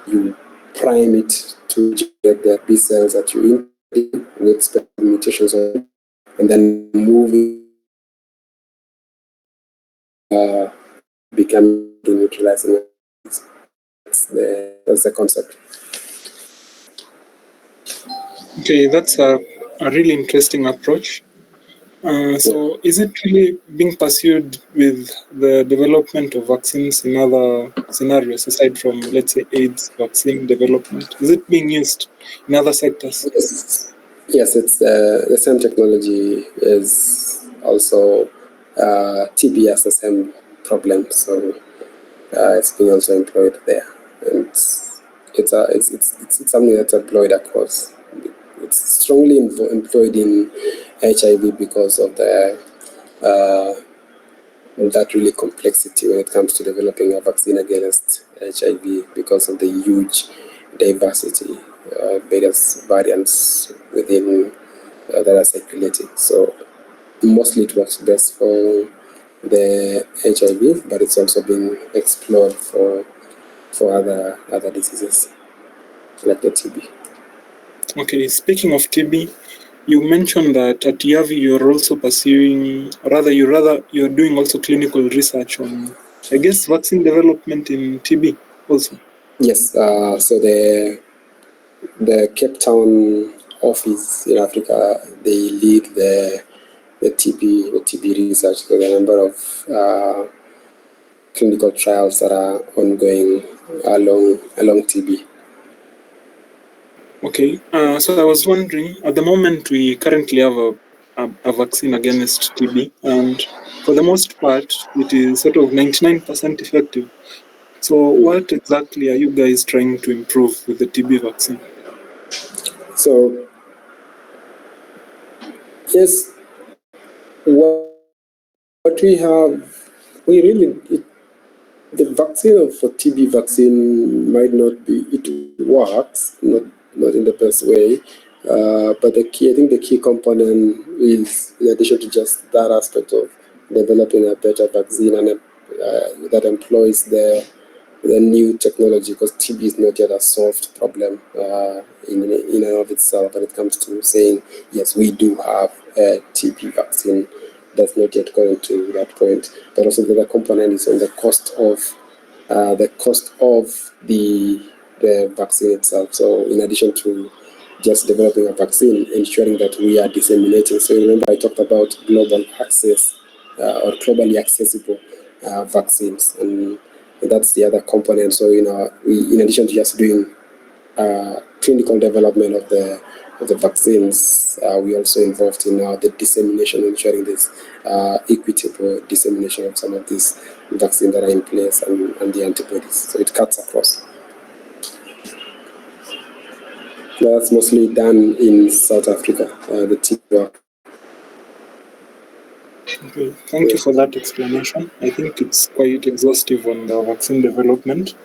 you prime it to generate the B cells that you're interested in with specific mutations on, and then moving become neutralizing. That's the concept. Okay, that's a really interesting approach. So is it really being pursued with the development of vaccines in other scenarios aside from, let's say, AIDS vaccine development? Is it being used in other sectors? Yes, it's the same technology is also TB has the same problem, so it's being also employed there, and it's something that's employed across. It's strongly employed in HIV because of the that really complexity when it comes to developing a vaccine against HIV because of the huge diversity, various variants within that are circulating. So mostly it works best for the HIV, but it's also being explored for other diseases like the TB. Okay, speaking of TB, you mentioned that at Yavi you're also pursuing, you're doing also clinical research on, I guess, vaccine development in TB also. Yes, so the Cape Town office in Africa, they lead the TB research. So the number of clinical trials that are ongoing along TB. Okay, so I was wondering, at the moment we currently have a vaccine against TB, and for the most part, it is sort of 99% effective. So what exactly are you guys trying to improve with the TB vaccine? So yes, what we have, we really, the vaccine for TB vaccine might not be, it works, not in the best way. But I think the key component is, in addition to just that aspect of developing a better vaccine and that employs the new technology, because TB is not yet a solved problem in and of itself when it comes to saying, yes, we do have a TB vaccine. That's not yet going to that point. But also the other component is on the cost of the vaccine itself. So in addition to just developing a vaccine, ensuring that we are disseminating. So remember I talked about global access or globally accessible vaccines, and that's the other component. So we, in addition to just doing clinical development of the vaccines, we also involved in the dissemination, ensuring this equitable dissemination of some of these vaccines that are in place and the antibodies. So it cuts across. That's mostly done in South Africa, the TB work. Okay, thank you for that explanation. I think it's quite exhaustive on the vaccine development.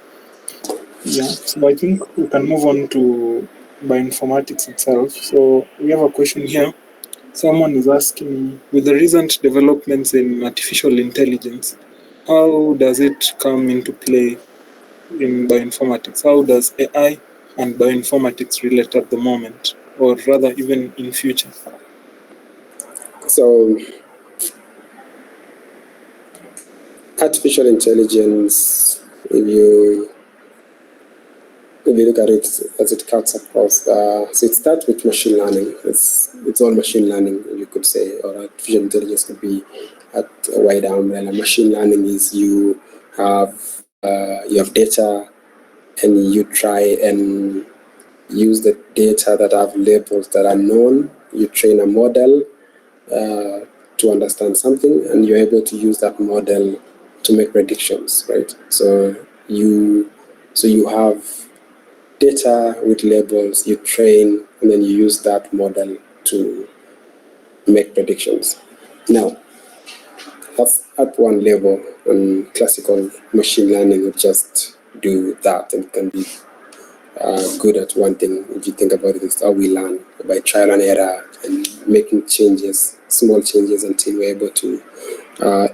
Yeah, so I think we can move on to bioinformatics itself. So we have a question here. Someone is asking, with the recent developments in artificial intelligence, how does it come into play in bioinformatics? How does AI and bioinformatics relate at the moment, or rather even in future? So artificial intelligence, if you look at it as it cuts across, so it starts with machine learning. It's all machine learning, you could say, or artificial intelligence could be at a wider umbrella. Machine learning is you have data, and you try and use the data that have labels that are known. You train a model to understand something, and you're able to use that model to make predictions, right? So you have data with labels, you train, and then you use that model to make predictions. Now, that's at one level, and classical machine learning would just do that and can be good at one thing. If you think about it, it's how we learn, by trial and error and making changes, small changes, until we're able to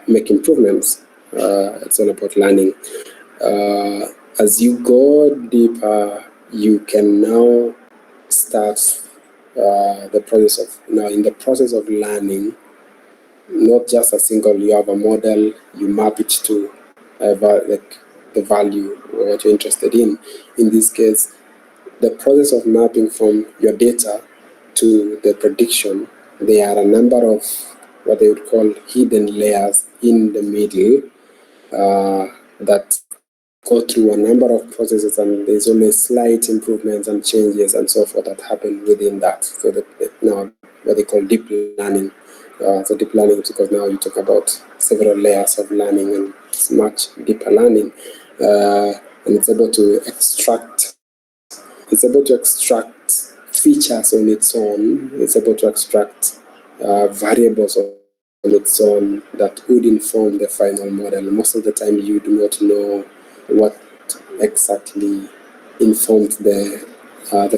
make improvements. It's all about learning. As you go deeper, you can now start the process of, now in the process of learning, not just a single, you have a model, you map it to like the value or what you're interested in. In this case, the process of mapping from your data to the prediction, there are a number of what they would call hidden layers in the middle that go through a number of processes, and there's always slight improvements and changes and so forth that happen within that. So that now what they call deep learning. So deep learning is because now you talk about several layers of learning, and it's much deeper learning, and it's able to extract features on its own. It's able to extract variables on its own that would inform the final model. Most of the time, you do not know what exactly informed the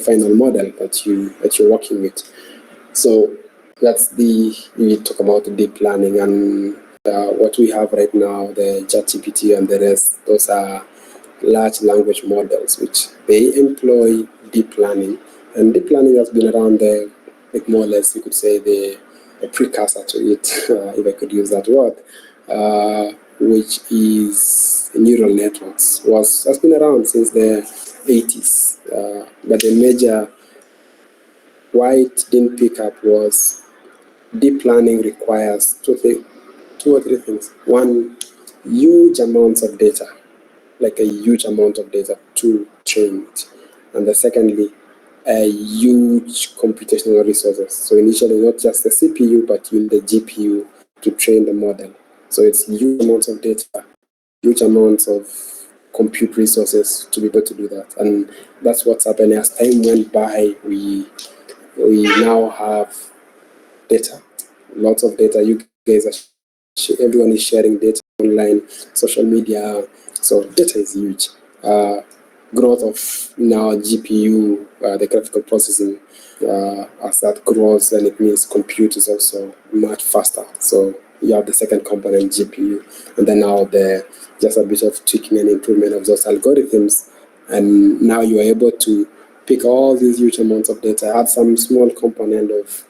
final model that you're working with. So that's we talk about the deep learning, and what we have right now, the ChatGPT and the rest. Those are large language models, which they employ deep learning. And deep learning has been around there, like more or less, you could say the precursor to it, if I could use that word, which is neural networks. Has been around since the 80s, but the major why it didn't pick up was deep learning requires two or three things. One, huge amounts of data, like a huge amount of data to train it. And the secondly, a huge computational resources. So initially, not just the CPU, but you need the GPU to train the model. So it's huge amounts of data, huge amounts of compute resources to be able to do that. And that's what's happening. As time went by, we now have data, lots of data. You guys are, everyone is sharing data online, social media. So data is huge. Growth of now GPU, the graphical processing, as that grows, then it means compute is also much faster. So you have the second component, GPU, and then now just a bit of tweaking and improvement of those algorithms, and now you are able to pick all these huge amounts of data, add some small component of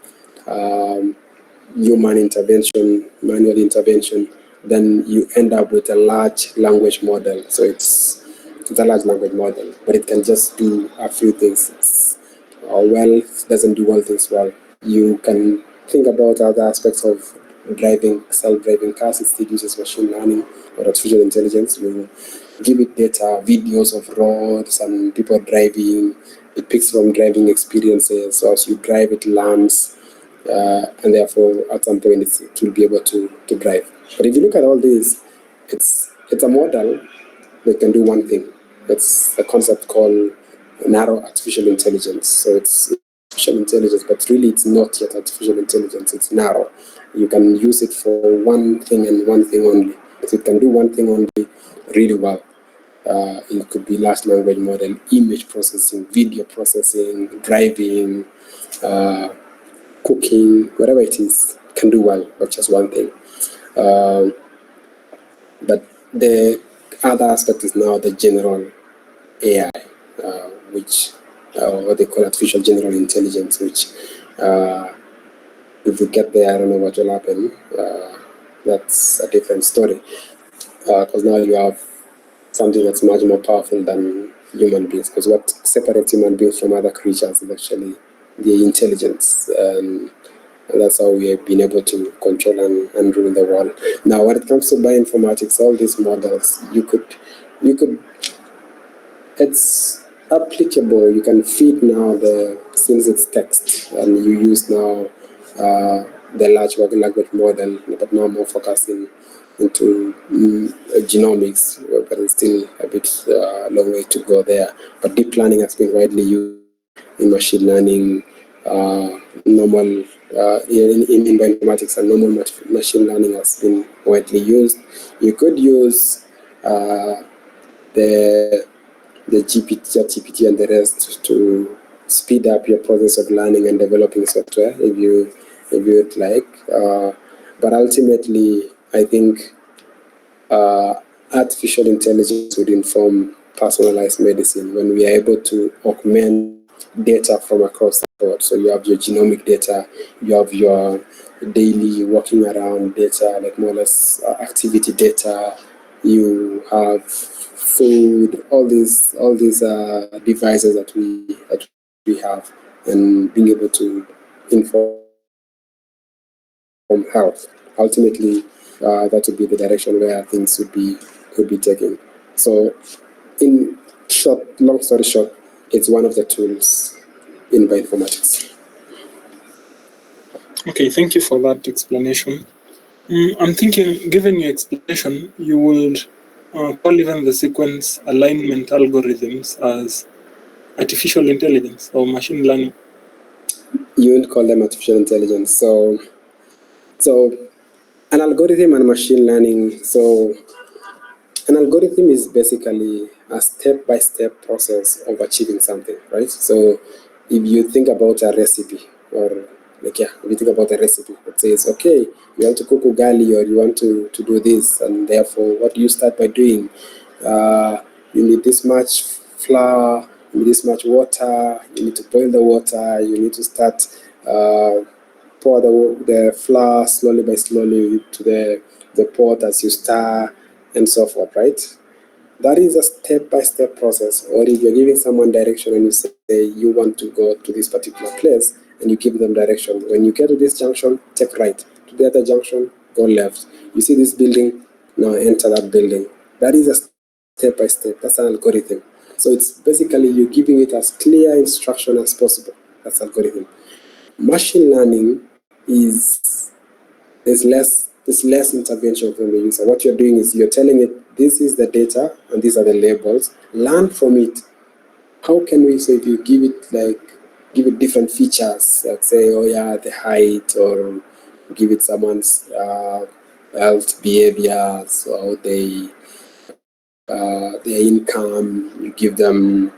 human intervention, manual intervention, then you end up with a large language model. So it's a large language model, but it can just do a few things. Doesn't do all things well. You can think about other aspects of driving, self-driving cars. It still uses machine learning or artificial intelligence. You give it data, videos of roads and people driving. It picks from driving experiences. So as you drive, it learns. And therefore, at some point, it will be able to drive. But if you look at all this, it's a model that can do one thing. It's a concept called narrow artificial intelligence. So it's artificial intelligence, but really it's not yet artificial intelligence. It's narrow. You can use it for one thing and one thing only. So it can do one thing only really well. It could be large language model, image processing, video processing, driving, cooking, whatever it is, can do well, but just one thing. But the other aspect is now the general AI, which what they call artificial general intelligence, which if we get there, I don't know what will happen. That's a different story, because now you have something that's much more powerful than human beings, because what separates human beings from other creatures is actually the intelligence. And that's how we have been able to control and rule the world. Now, when it comes to bioinformatics, all these models, you could, it's applicable. You can feed now since it's text, and you use now the large language model, but now more focusing into genomics, but it's still a bit long way to go there. But deep learning has been widely used in machine learning, normal in bioinformatics, and normal machine learning has been widely used. You could use the GPT and the rest to speed up your process of learning and developing software if you would like. But ultimately, I think artificial intelligence would inform personalized medicine when we are able to augment data from across the board. So you have your genomic data, you have your daily walking around data, like more or less activity data, you have food, all these devices that we have, and being able to inform health. Ultimately, that would be the direction where things could be taken. So, in short, long story short, it's one of the tools in bioinformatics. Okay, thank you for that explanation. I'm thinking, given your explanation, you would call even the sequence alignment algorithms as artificial intelligence or machine learning. You wouldn't call them artificial intelligence. So an algorithm and machine learning. So an algorithm is basically a step-by-step process of achieving something, right? So if you think about a recipe, or if you think about a recipe that says, okay, you want to cook ugali or you want to do this, and therefore what do you start by doing? You need this much flour, you need this much water, you need to boil the water, you need to start pour the flour slowly by slowly to the pot as you stir, and so forth, right? That is a step-by-step process. Or if you're giving someone direction and you say you want to go to this particular place, and you give them direction. When you get to this junction, take right. To the other junction, go left. You see this building, now enter that building. That is a step-by-step. That's an algorithm. So it's basically you're giving it as clear instruction as possible. That's algorithm. Machine learning is there's less intervention from the user. What you're doing is you're telling it this is the data and these are the labels. Learn from it. How can we say if you give it different features, like say, oh yeah, the height, or give it someone's health behaviors, or their income, you give them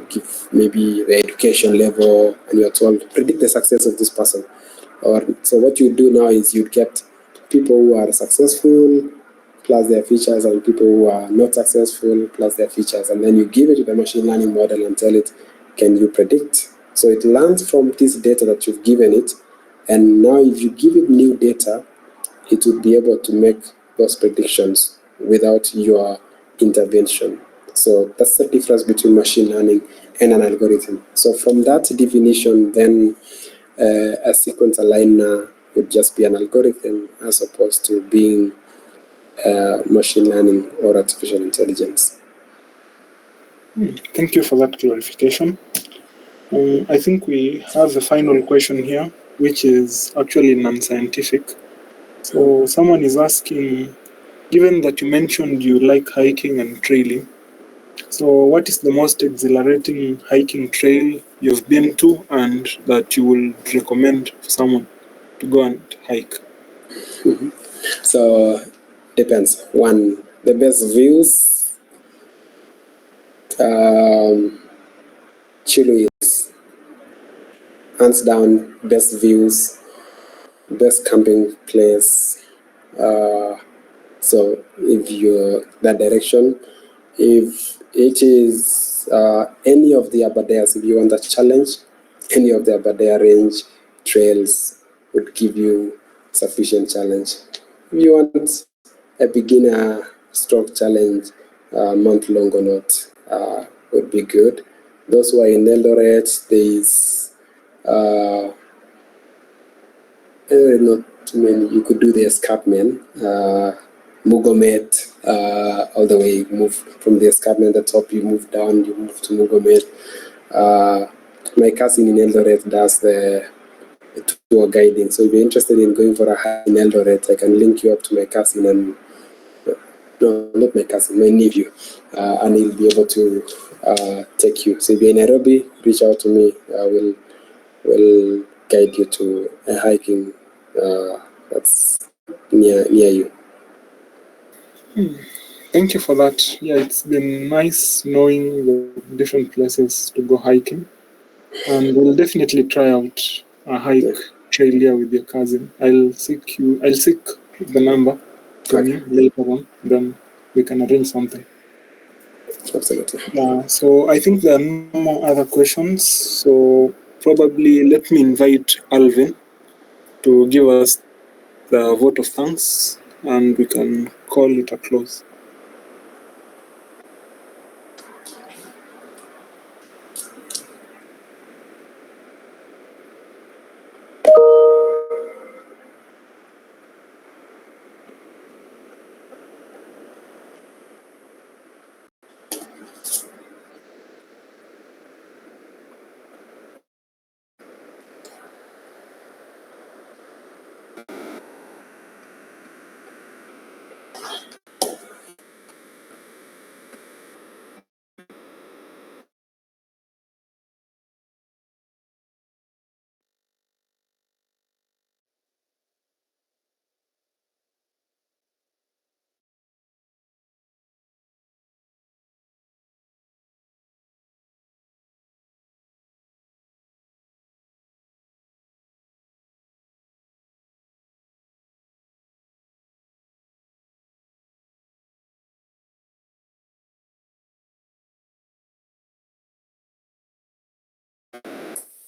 give maybe the education level, and you're told predict the success of this person. Or so what you do now is you get people who are successful plus their features, and people who are not successful plus their features, and then you give it to the machine learning model and tell it, can you predict? So it learns from this data that you've given it, and now if you give it new data, it would be able to make those predictions without your intervention. So that's the difference between machine learning and an algorithm. So from that definition, then a sequence aligner would just be an algorithm as opposed to being machine learning or artificial intelligence. Thank you for that clarification. I think we have a final question here, which is actually non-scientific. So someone is asking, given that you mentioned you like hiking and trailing, so what is the most exhilarating hiking trail you've been to and that you would recommend for someone to go and hike? So depends. One, the best views, Chile is hands down best views, best camping place. So if you're that direction, if it is any of the Aberdairs, if you want a challenge, any of the Aberdare range trails would give you sufficient challenge. If you want a beginner stroke challenge, month long or not, would be good. Those who are in Eldoret, there is not too many. You could do the escarpment, Mugomet, all the way. Move from the escarpment at the top, you move down, you move to Mugomet. My cousin in Eldoret does the tour guiding. So if you're interested in going for a hike in Eldoret, I can link you up to my cousin and no, not my cousin, my nephew, and he'll be able to take you. So if you're in Nairobi, reach out to me. I will guide you to a hiking that's near you. Thank you for that. Yeah, it's been nice knowing the different places to go hiking. And we'll definitely try out a hike trail here with your cousin. I'll seek the number from you later on, then we can arrange something. Absolutely. So I think there are no more other questions. So probably let me invite Alvin to give us the vote of thanks and we can call it a close.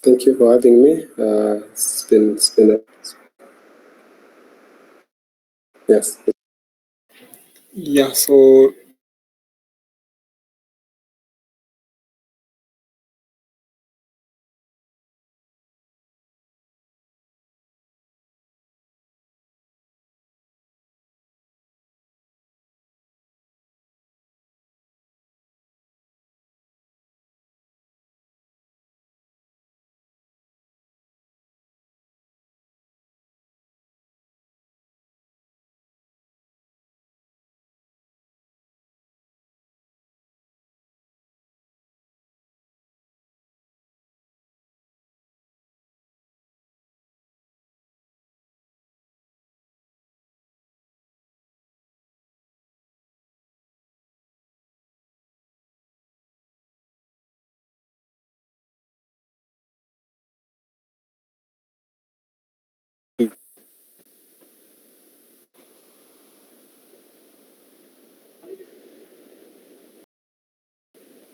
Thank you for having me. It's been yes. Yeah, so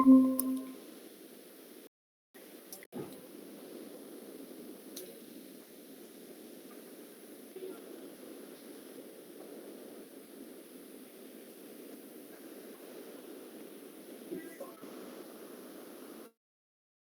you.